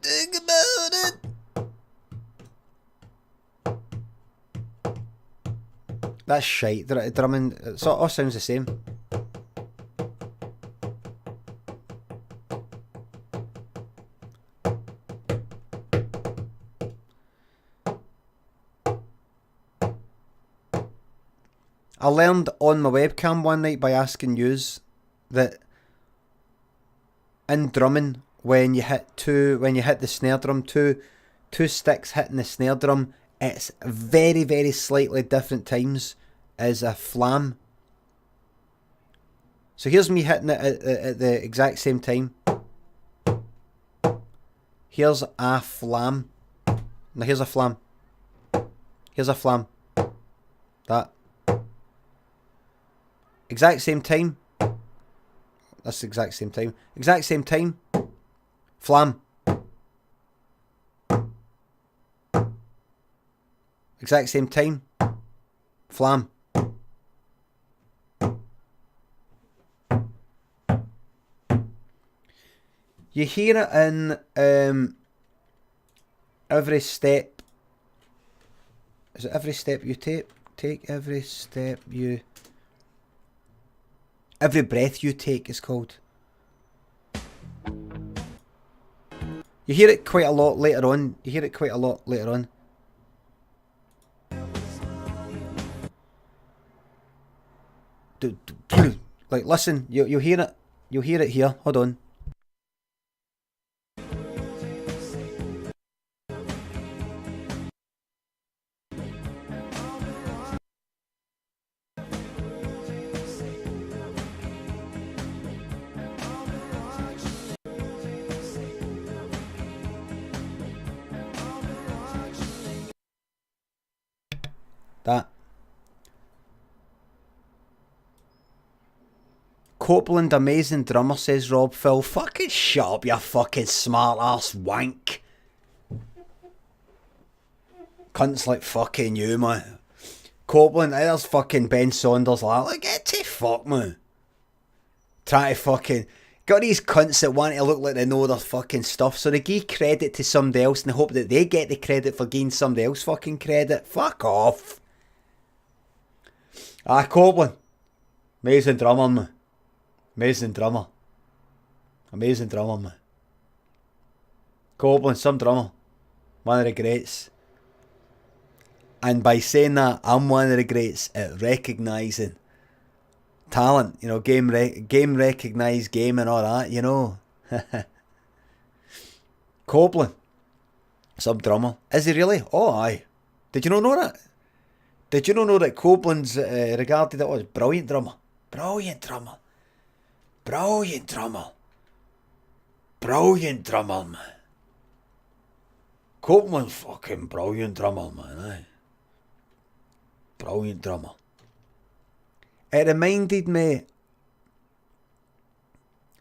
Think about it. That's shite. Drumming, it all sounds the same. I learned on my webcam one night by asking yous that in drumming, when you hit the snare drum, two sticks hitting the snare drum, it's very, very slightly different times as a flam. So here's me hitting it at the exact same time. Here's a flam. Now here's a flam. Here's a flam. That. Exact same time. That's the exact same time. Exact same time. Flam. Exact same time. Flam. You hear it in every step. Is it every step you take? Every step you... Every breath you take is called. You hear it quite a lot later on. Like, listen, you'll hear it. You'll hear it here. Hold on. That. Copeland, amazing drummer, says Rob Phil. Fucking shut up, you fucking smart ass wank. Cunts like fucking you, man. Copeland, there's fucking Ben Saunders like, get to fuck, man. Try to fucking... Got these cunts that want to look like they know their fucking stuff, so they give credit to somebody else and they hope that they get the credit for giving somebody else fucking credit. Fuck off. Copeland. Amazing drummer, man. Amazing drummer. Amazing drummer, man. Copeland, some drummer. One of the greats. And by saying that, I'm one of the greats at recognising talent, you know, game recognise game and all that, you know. Copeland, some drummer. Is he really? Oh, aye. Did you not know that? Did you not know that Copeland's regarded it as brilliant drummer? Brilliant drummer. Brilliant drummer. Brilliant drummer, man. Copeland's fucking brilliant drummer, man, aye. Brilliant drummer. It reminded me,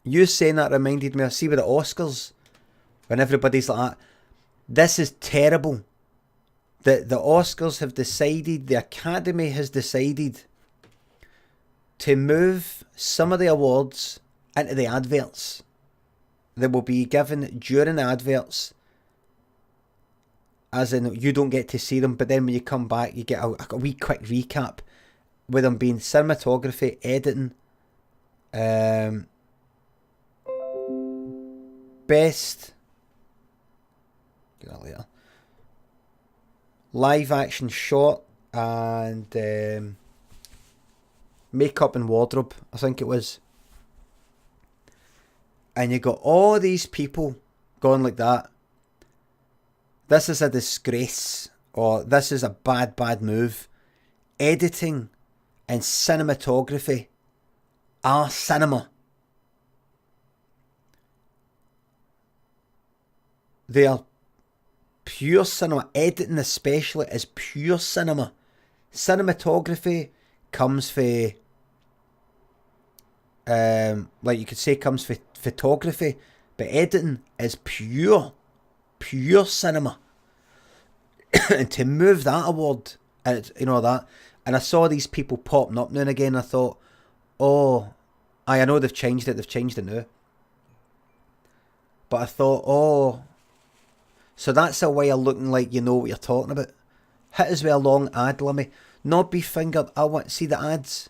you saying that reminded me, I see with the Oscars, when everybody's like that, this is terrible. The Oscars have decided, the Academy has decided to move some of the awards into the adverts that will be given during the adverts. As in, you don't get to see them, but then when you come back, you get a wee quick recap with them being cinematography, editing, best, get that later, live action short, and makeup and wardrobe, I think it was. And you got all these people going like that. This is a disgrace, or this is a bad move. Editing and cinematography are cinema. They are pure cinema. Editing especially is pure cinema. Cinematography comes for, like you could say, comes for photography, but editing is pure cinema. And to move that award, and you know that, and I saw these people popping up now and again, I thought, oh, I know they've changed it now. But I thought, oh, so that's a way of looking like you know what you're talking about. Hit us with a long ad, Limmy. Not be fingered. I want to see the ads.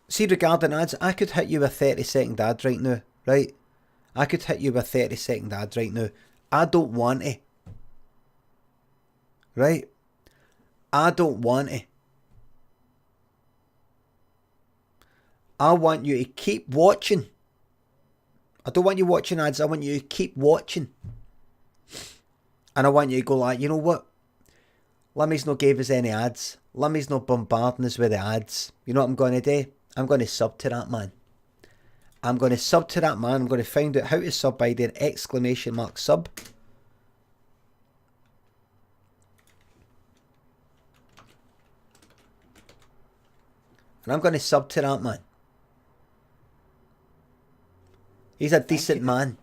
See, regarding ads, I could hit you with a 30-second ad right now, right? I could hit you with a 30-second ad right now. I don't want it. Right? I don't want it. I want you to keep watching. I don't want you watching ads. I want you to keep watching. And I want you to go like, you know what? Limmy's not gave us any ads. Limmy's not bombarding us with the ads. You know what I'm going to do? I'm going to sub to that man. I'm going to sub to that man. I'm going to find out how to sub by doing !sub. And I'm going to sub to that man. He's a decent man.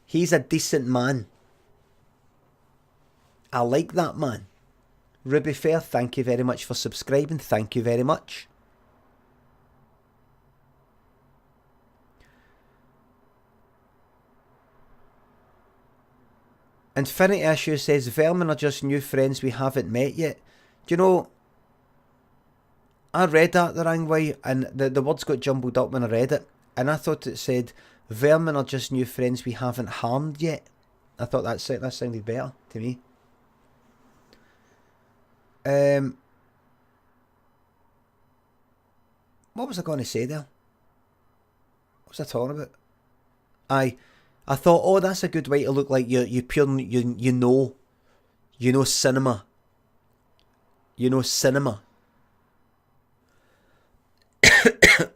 He's a decent man. I like that man. Ruby Fair, thank you very much for subscribing. Thank you very much. Infinity Issue says, Vermin are just new friends we haven't met yet. Do you know, I read that the wrong way, and the words got jumbled up when I read it, and I thought it said, Vermin are just new friends we haven't harmed yet. I thought that sounded better to me. What was I going to say there? What was I talking about? I thought, oh, that's a good way to look like you know cinema. You know cinema.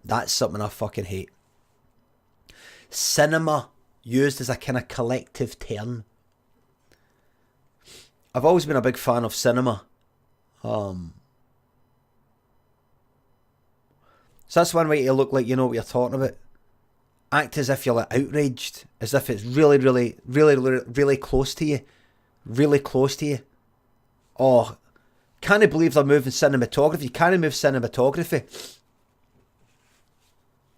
That's something I fucking hate. Cinema used as a kind of collective term. I've always been a big fan of cinema. So that's one way to look like you know what you're talking about. Act as if you're like outraged, as if it's really, really, really, really, really close to you. Really close to you. Oh, can't I believe they're moving cinematography? Can't I move cinematography?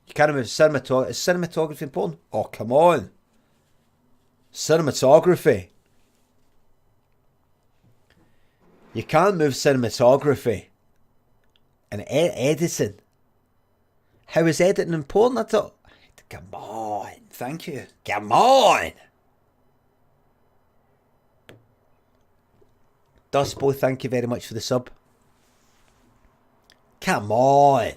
You can't move cinematography. Is cinematography important? Oh, come on. Cinematography. You can't move cinematography. And editing. How is editing important? I thought, come on. Thank you. Come on. Dustbo, thank you very much for the sub. Come on.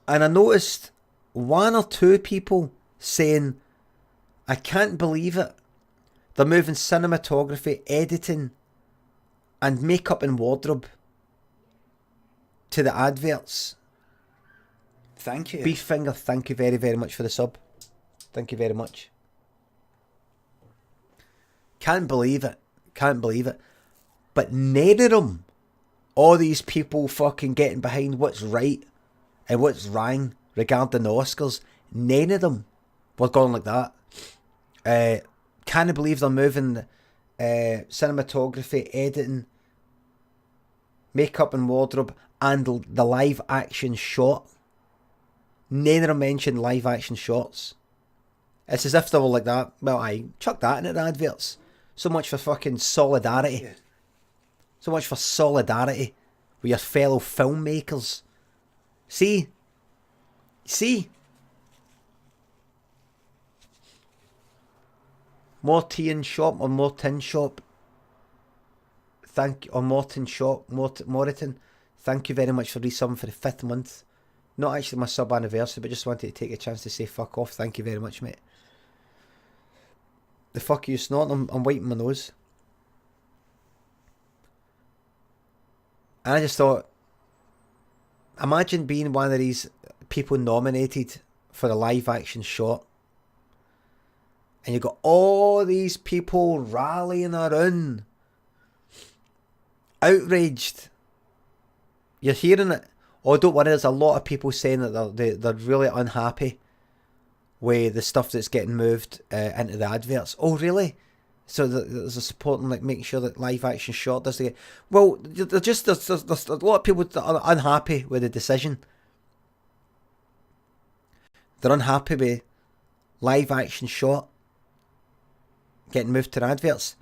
And I noticed one or two people saying, I can't believe it. They're moving cinematography, editing, and makeup and wardrobe to the adverts. Thank you. Beeffinger, thank you very, very much for the sub. Thank you very much. Can't believe it. Can't believe it. But none of them, all these people fucking getting behind what's right and what's wrong regarding the Oscars, none of them were going like that. Can't believe they're moving cinematography, editing, makeup and wardrobe, and the live action shot. None of them mentioned live action shots. It's as if they were like that. Well, I chuck that into the adverts. So much for fucking solidarity. Yeah. So much for solidarity with your fellow filmmakers. See? More tea in shop or more tin shop. Or Morton shop. Moriton. Thank you very much for resubbing for the 5th month. Not actually my sub anniversary, but just wanted to take a chance to say fuck off. Thank you very much, mate. The fuck are you snorting? I'm wiping my nose. And I just thought, imagine being one of these people nominated for a live action short. And you got all these people rallying around. Outraged. You're hearing it. Oh, don't worry, there's a lot of people saying that they're really unhappy with the stuff that's getting moved into the adverts. Oh, really? So there's a support and like making sure that live action short does get. Well, there's a lot of people that are unhappy with the decision. They're unhappy with live action short getting moved to the adverts.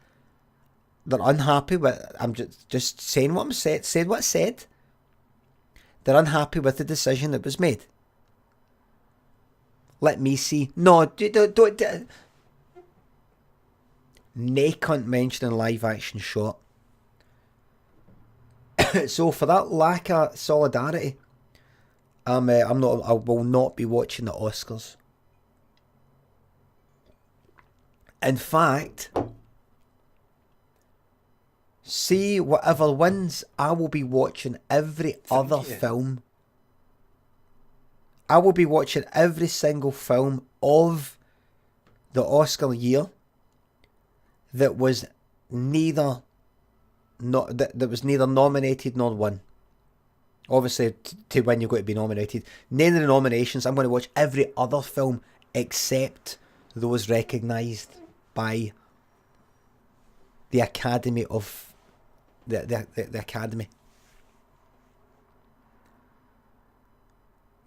They're unhappy with. I'm just saying what I'm said. Said what I said. They're unhappy with the decision that was made. Let me see. No, don't. Nay cunt mentioning live action short. So for that lack of solidarity, I will not be watching the Oscars. In fact, see whatever wins, I will be watching every other film. I will be watching every single film of the Oscar year that was neither nominated nor won. Obviously, to win, you've got to be nominated. None of the nominations. I'm going to watch every other film except those recognised by the Academy of the Academy.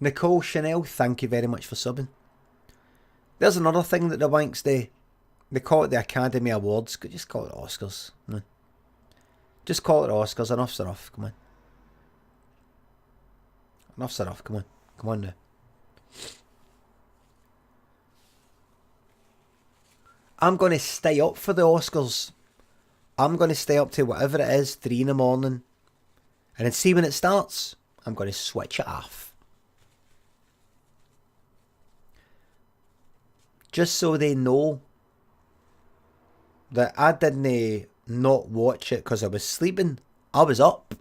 Nicole Chanel, thank you very much for subbing. There's another thing that the wanks do. They call it the Academy Awards. Just call it Oscars. No. Just call it Oscars. Enough's enough. Come on. Enough's enough. Come on. Come on now. I'm going to stay up for the Oscars. I'm going to stay up to whatever it is, 3 in the morning. And then see when it starts, I'm going to switch it off. Just so they know that I didn't not watch it because I was sleeping. I was up.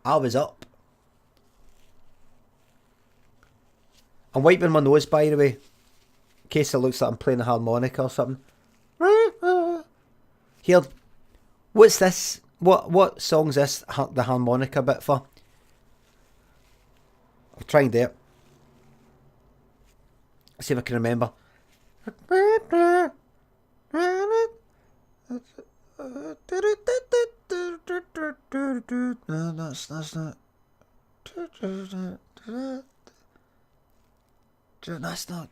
I'm wiping my nose, by the way, in case it looks like I'm playing a harmonica or something. Here, what's this? What song's this? The harmonica bit for? I'll try and do it. See if I can remember. No, that's not. That's not. That's not.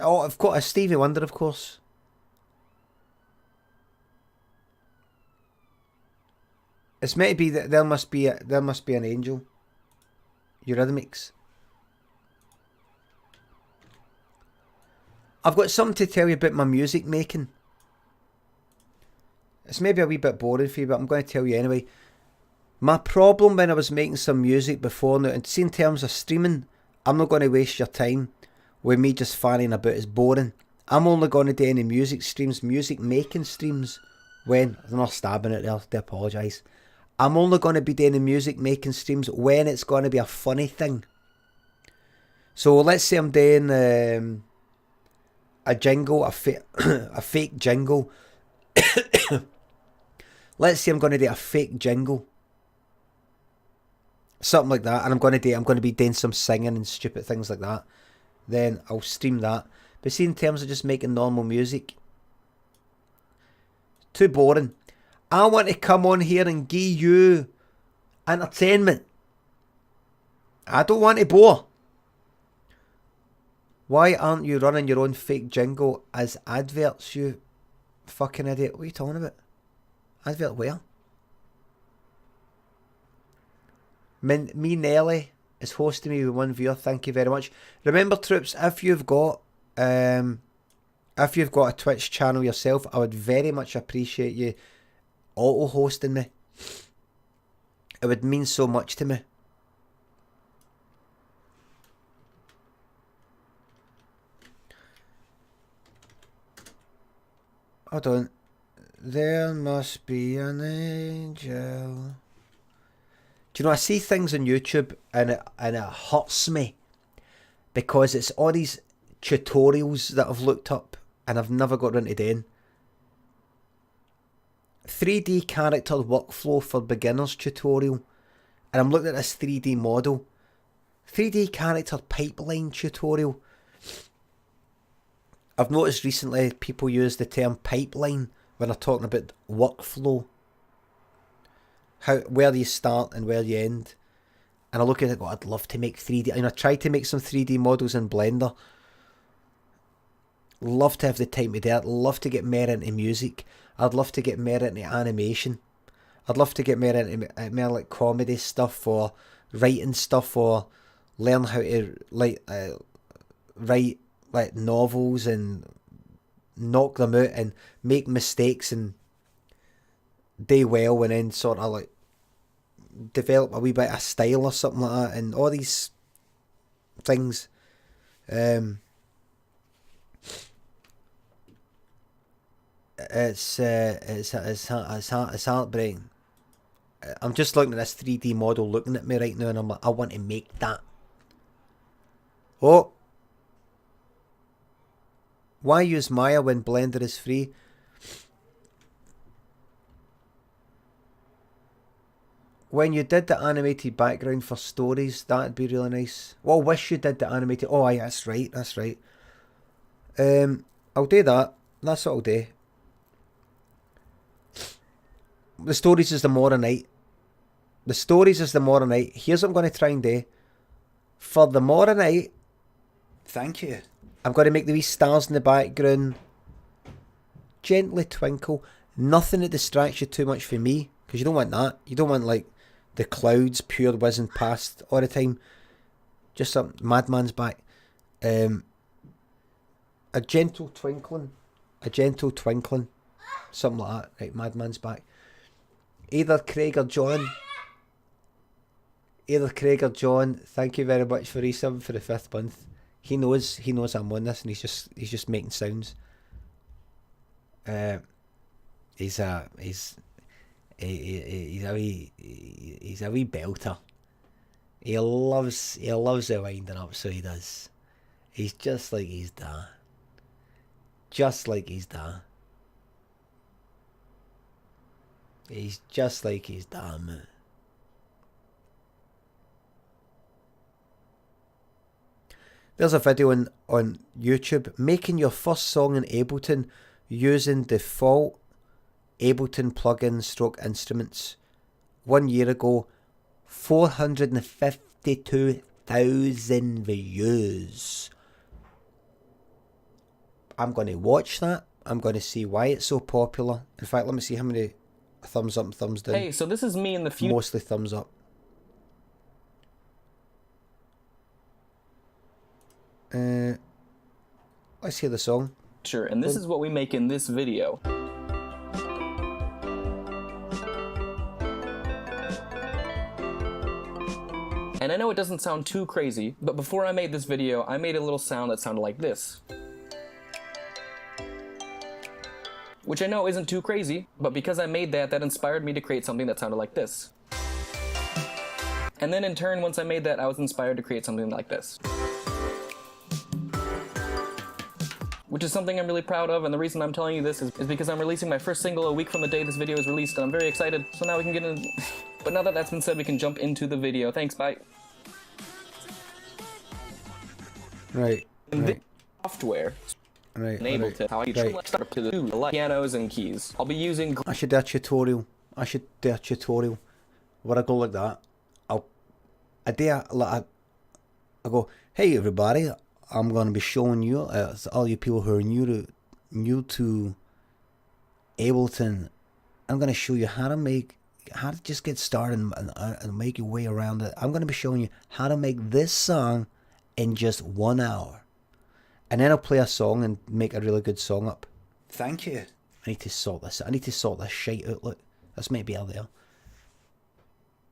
Oh, I've got a Stevie Wonder, of course. It's meant to be that there must be an angel. Eurythmics. I've got something to tell you about my music making. It's maybe a wee bit boring for you, but I'm going to tell you anyway. My problem when I was making some music before now, and see in terms of streaming, I'm not going to waste your time with me just fanning about. It's boring. I'm only going to do any music streams, music making streams, when, I'm not stabbing it there, I apologise. I'm only going to be doing the music making streams when it's going to be a funny thing. So let's say I'm doing a jingle, a fake jingle. Let's say I'm going to do a fake jingle. Something like that. And I'm going to be doing some singing and stupid things like that. Then I'll stream that. But see, in terms of just making normal music, too boring. I want to come on here and give you entertainment. I don't want to bore. Why aren't you running your own fake jingle as adverts, you fucking idiot? What are you talking about? Advert where? Me Nelly is hosting me with one viewer. Thank you very much. Remember, troops, if you've got a Twitch channel yourself, I would very much appreciate you auto-hosting me. It would mean so much to me. Hold on. There must be an angel. Do you know, I see things on YouTube and it hurts me because it's all these tutorials that I've looked up and I've never got into doing. 3D character workflow for beginners tutorial, and I'm looking at this 3D model. 3D character pipeline tutorial. I've noticed recently people use the term pipeline when they're talking about workflow. Where you start and where you end. And I look at it and go, I'd love to make 3D. I tried to make some 3D models in Blender. Love to have the time to do it. Love to get more into music. I'd love to get more into animation. I'd love to get more into more like comedy stuff or writing stuff or learn how to write like novels and knock them out and make mistakes and do well and then sort of like develop a wee bit of style or something like that and all these things. It's heartbreaking. I'm just looking at this 3D model looking at me right now and I'm like, I want to make that. Oh! Why use Maya when Blender is free? When you did the animated background for stories, that'd be really nice. Well, I wish you did the animated... Oh, yeah, that's right. I'll do that. That's what I'll do. The stories is the more night. Here's what I'm going to try and do. For the more night... Thank you. I'm going to make the wee stars in the background gently twinkle. Nothing that distracts you too much from me, because you don't want that. You don't want like the clouds pure whizzing past all the time. Just some madman's back. A gentle twinkling. Something like that. Right, madman's back. Either Craig or John, thank you very much for resub for the 5th month. He knows I'm on this and he's just making sounds. He's a wee belter. He loves the winding up, so he does. He's just like his dad. He's just like his dad, man. There's a video on YouTube making your first song in Ableton using default Ableton plugin stroke instruments. 1 year ago, 452,000 views. I'm going to watch that. I'm going to see why it's so popular. In fact, let me see how many thumbs up and thumbs down. Hey, so this is me in the future. Mostly thumbs up. Let's hear the song. Sure, and this is what we make in this video. And I know it doesn't sound too crazy, but before I made this video, I made a little sound that sounded like this. Which I know isn't too crazy, but because I made that, that inspired me to create something that sounded like this. And then in turn, once I made that, I was inspired to create something like this. Which is something I'm really proud of, and the reason I'm telling you this is because I'm releasing my first single a week from the day this video is released, and I'm very excited, so now we can get in. But now that that's been said, we can jump into the video. Thanks, bye. Right. The software enabled to how I start to the pianos and keys. I'll be using. I should do a tutorial. Where I go like that. I go, hey everybody, I'm gonna be showing you, all you people who are new to Ableton. I'm gonna show you how to just get started and make your way around it. I'm gonna be showing you how to make this song in just 1 hour, and then I'll play a song and make a really good song up. Thank you. I need to sort this shite out. Look, this might be out there.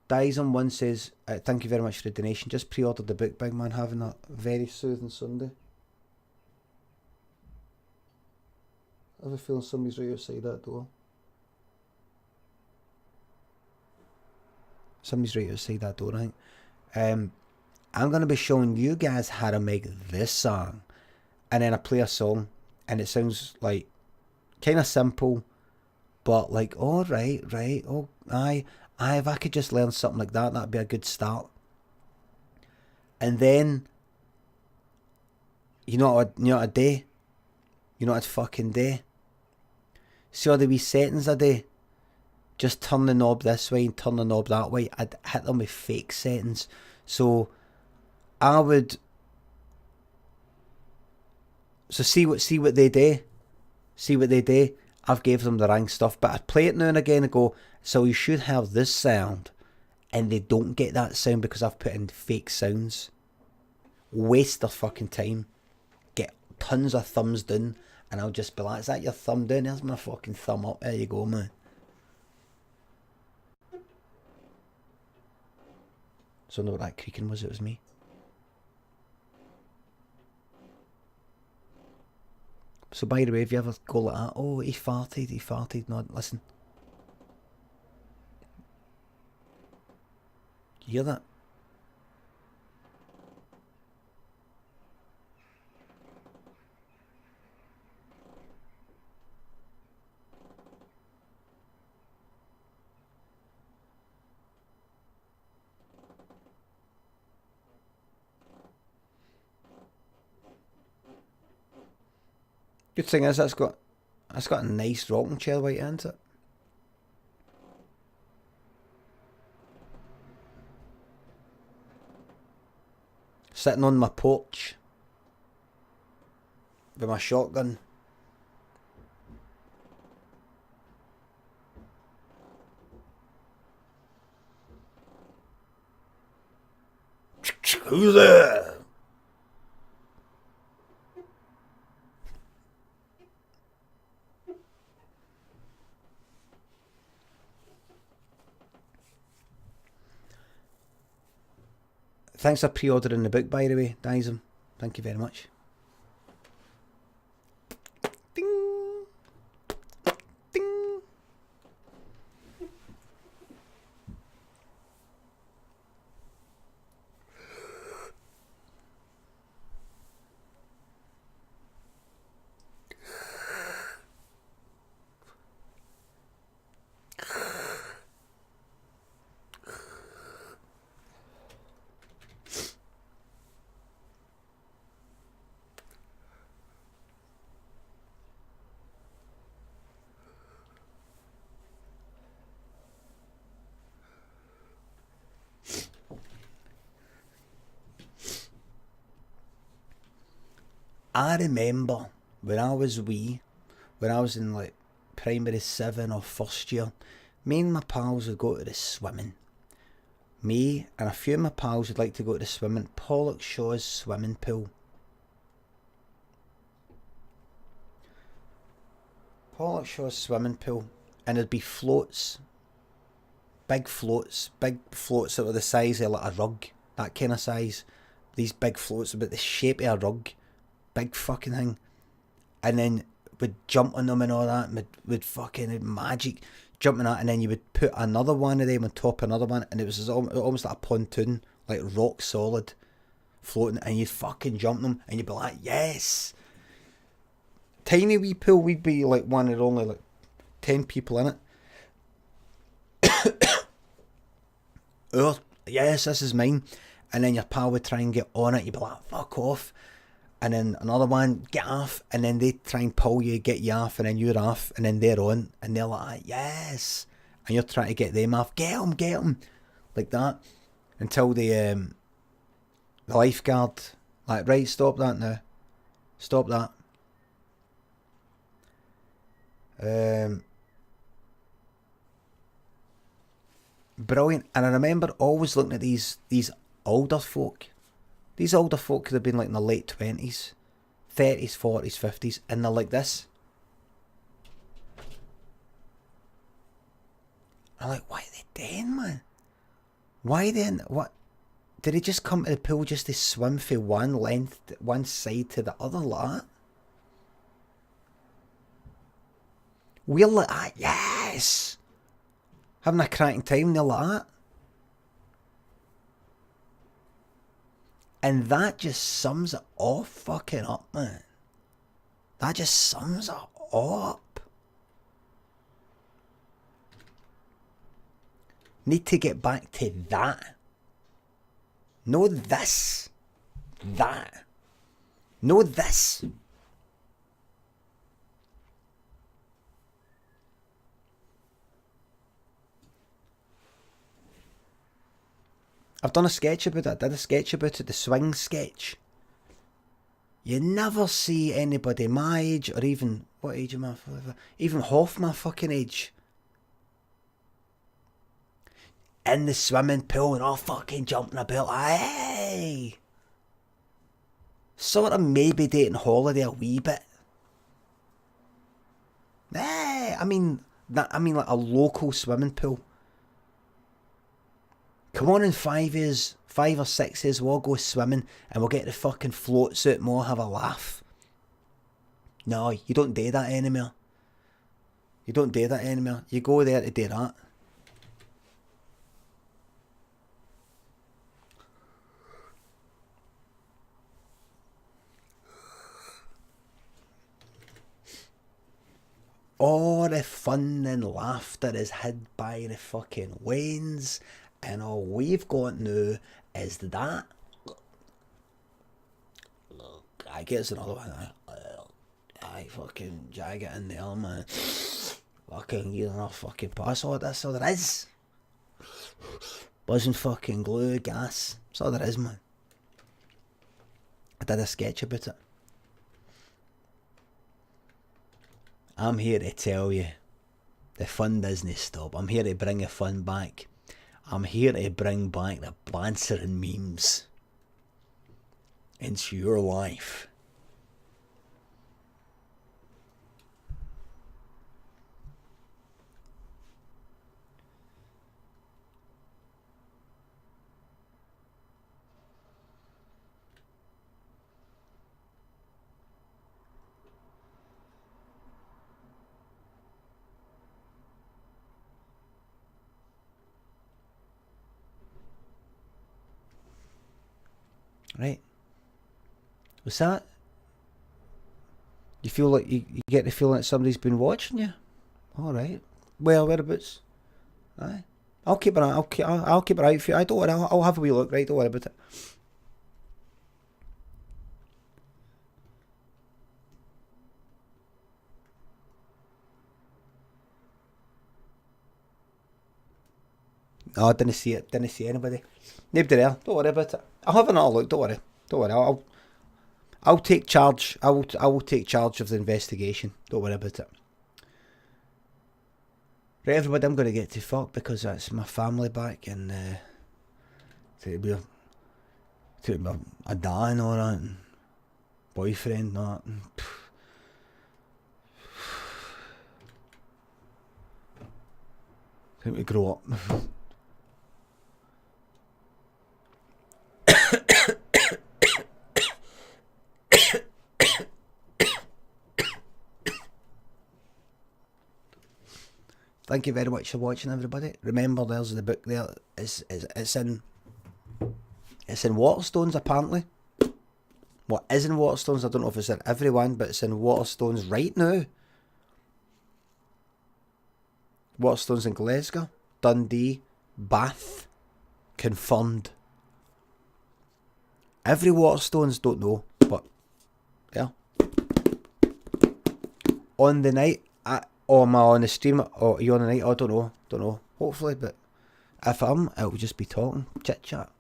Dies on one says, thank you very much for the donation. Just pre-ordered the book, big man. Having a very soothing Sunday. I have a feeling somebody's right outside that door. Somebody's right outside that door, I think. I'm going to be showing you guys how to make this song. And then I play a song, and it sounds like kind of simple, but like, oh, right, oh, aye, if I could just learn something like that, that'd be a good start. And then, you know what I do? You know what I'd fucking do? See all the wee settings I do? Just turn the knob this way and turn the knob that way. I'd hit them with fake settings. So, I would... So see what they do. See what they do. I've gave them the wrong stuff, but I'd play it now and again and go, so you should have this sound, and they don't get that sound because I've put in fake sounds. Waste their fucking time. Get tons of thumbs down, and I'll just be like, is that your thumb down? There's my fucking thumb up. There you go, man. So I know what that creaking was. It was me. So by the way, if you ever go like that, oh, he farted, no, listen. You hear that? Good thing is that's got a nice rocking chair right into it. Sitting on my porch with my shotgun. Who's there? Thanks for pre-ordering the book, by the way, Dizem. Thank you very much. Ding. Ding. I remember when I was wee, when I was in like primary 7 or first year, me and my pals would go to the swimming. Me and a few of my pals would like to go to the swimming, Pollockshaw's swimming pool. Pollockshaw's swimming pool, and there'd be floats, big floats that were the size of like a rug, that kind of size. These big floats about the shape of a rug, big fucking thing, and then we'd jump on them and all that, and we'd fucking magic jumping at, and then you would put another one of them on top of another one, and it was almost like a pontoon, like rock solid, floating, and you'd fucking jump them, and you'd be like, yes. Tiny wee pool, we'd be like one of only like 10 people in it. Oh, yes, this is mine. And then your pal would try and get on it, you'd be like, fuck off. And then another one, get off, and then they try and pull you, get you off, and then you're off, and then they're on, and they're like, yes. And you're trying to get them off, get them, like that, until the lifeguard, like, right, stop that now, stop that. Brilliant. And I remember always looking at these older folk. These older folk could have been like in their late 20s, 30s, 40s, 50s, and they're like this. I'm like, what are they doing, man? Why then? What? Did they just come to the pool just to swim from one side to the other like that? We're like that, yes! Having a cracking time, they're like that. And that just sums it all fucking up, man. That just sums it up. Need to get back to that. No this. That. No this. I've done a sketch about it. I did a sketch about it, the swing sketch. You never see anybody my age, or even, what age am I? Even half my fucking age, in the swimming pool and all fucking jumping about. Hey! Sort of maybe dating holiday a wee bit. Hey! I mean like a local swimming pool. Come on, in 5 or 6 years, we'll go swimming and we'll get the fucking floats out and we'll have a laugh. No, you don't do that anymore. You don't do that anymore. You go there to do that. All the fun and laughter is hid by the fucking wains. And all we've got now is that. I guess another one. I fucking jag it in there, man. Fucking get enough fucking pass. All that's all there is. Buzzing fucking glue, gas. That's all there is, man. I did a sketch about it. I'm here to tell you, the fun doesn't stop. I'm here to bring the fun back. I'm here to bring back the banter and memes into your life. Right. What's that? You feel like you get the feeling that somebody's been watching you? Alright. Well, whereabouts? Aye. I'll keep an eye. I'll keep an eye for you. I don't worry. I'll have a wee look. Right. Don't worry about it. Oh, I didn't see it. Didn't see anybody. Nobody there. Don't worry about it. I'll have another look. Don't worry. Don't worry. I'll take charge. I will take charge of the investigation. Don't worry about it. Right, everybody, I'm going to get to fuck because that's my family back and to be a dad and all that, and boyfriend and all that. And, time to grow up. Thank you very much for watching, everybody. Remember, there's the book there. It's in Waterstones, apparently. What is in Waterstones? I don't know if it's in everyone, but it's in Waterstones right now. Waterstones in Glasgow, Dundee, Bath, confirmed. Every Waterstones, don't know, but yeah. On the night, or am I on the stream? Or are you on the night? I don't know. Hopefully, but if I'm, it will just be talking, chit chat.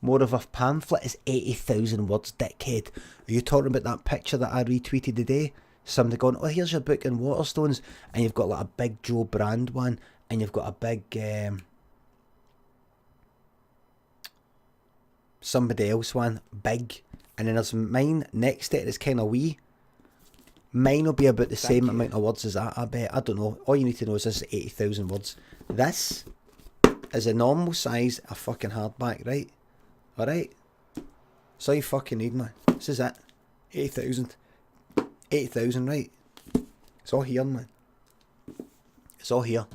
More of a pamphlet is 80,000 words, dickhead. Are you talking about that picture that I retweeted today? Somebody going, oh, here's your book in Waterstones, and you've got like a big Joe Brand one, and you've got a big somebody else one, big, and then there's mine next to it. It's kind of wee. Mine will be about the same amount of words as that, I bet. I don't know. All you need to know is this is 80,000 words. This is a normal size, a fucking hardback, right? Alright? That's all you fucking need, man. This is it. 80,000. 80,000, right? It's all here, man. It's all here.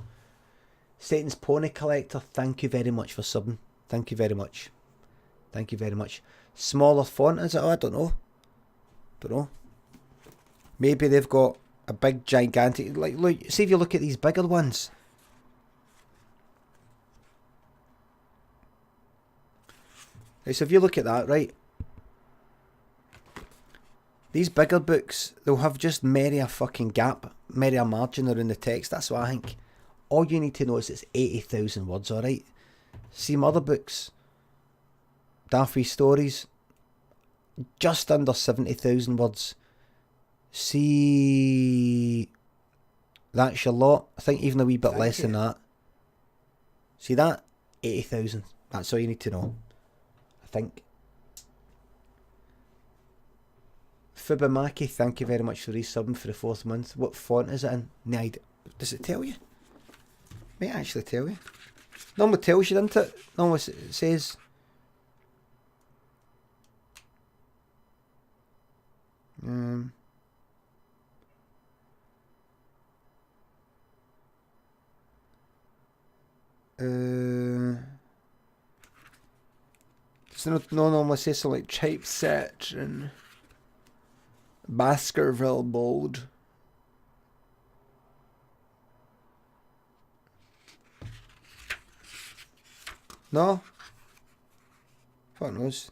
Satan's Pony Collector, thank you very much for subbing. Thank you very much. Thank you very much. Smaller font, is it? Oh, I don't know. Don't know. Maybe they've got a big, gigantic... Like, look, see if you look at these bigger ones. Right, so if you look at that, right, these bigger books, they'll have just merry a fucking gap, merry a margin around the text. That's what I think. All you need to know is it's 80,000 words, alright? See my other books, Daffy Stories, just under 70,000 words. See, That's Your Lot, I think even a wee bit less than that. See that? 80,000. That's all you need to know. I think. Fubamaki, thank you very much for resubbing for the 4th month. What font is it in? No idea. Does it tell you? May actually tell you. Normally tells you, doesn't it? Normally it says. Does it not normally say something like typeset and Baskerville bold? No? Fuck knows.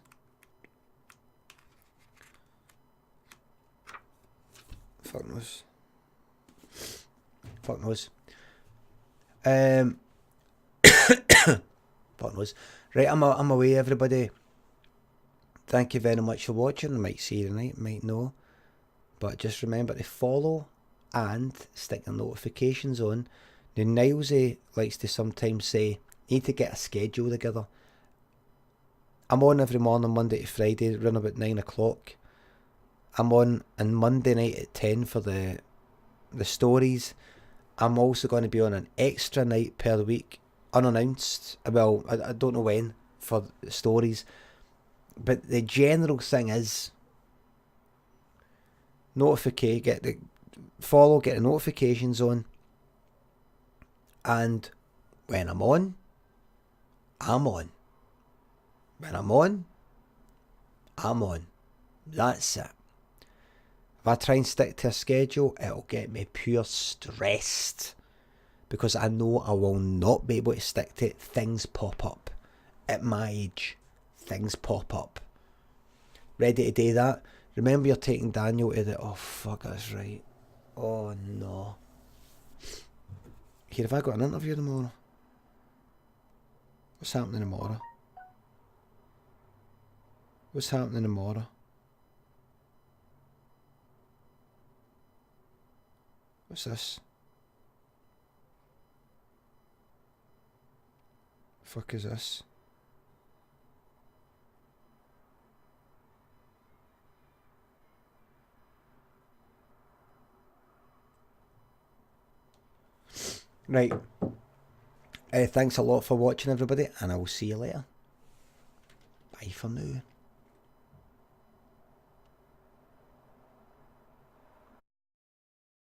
Fuck knows. Fuck knows. Fuck knows. Right, I'm away, everybody. Thank you very much for watching. I might see you tonight, might know. But just remember to follow and stick the notifications on. Now, Nilesy likes to sometimes say, need to get a schedule together. I'm on every morning, Monday to Friday, around about 9 o'clock. I'm on Monday night at 10 for the stories. I'm also going to be on an extra night per week, unannounced. Well, I don't know when, for the stories. But the general thing is, get the notifications on, and when I'm on, I'm on. When I'm on, I'm on. That's it. If I try and stick to a schedule, it'll get me pure stressed. Because I know I will not be able to stick to it. Things pop up. At my age, things pop up. Ready to do that? Remember you're taking Daniel to the... Oh, fuck, that's right. Oh, no. Here, have I got an interview tomorrow? What's happening tomorrow? What's happening tomorrow? What's this? Fuck is this? Right. Thanks a lot for watching, everybody, and I will see you later. Bye for now.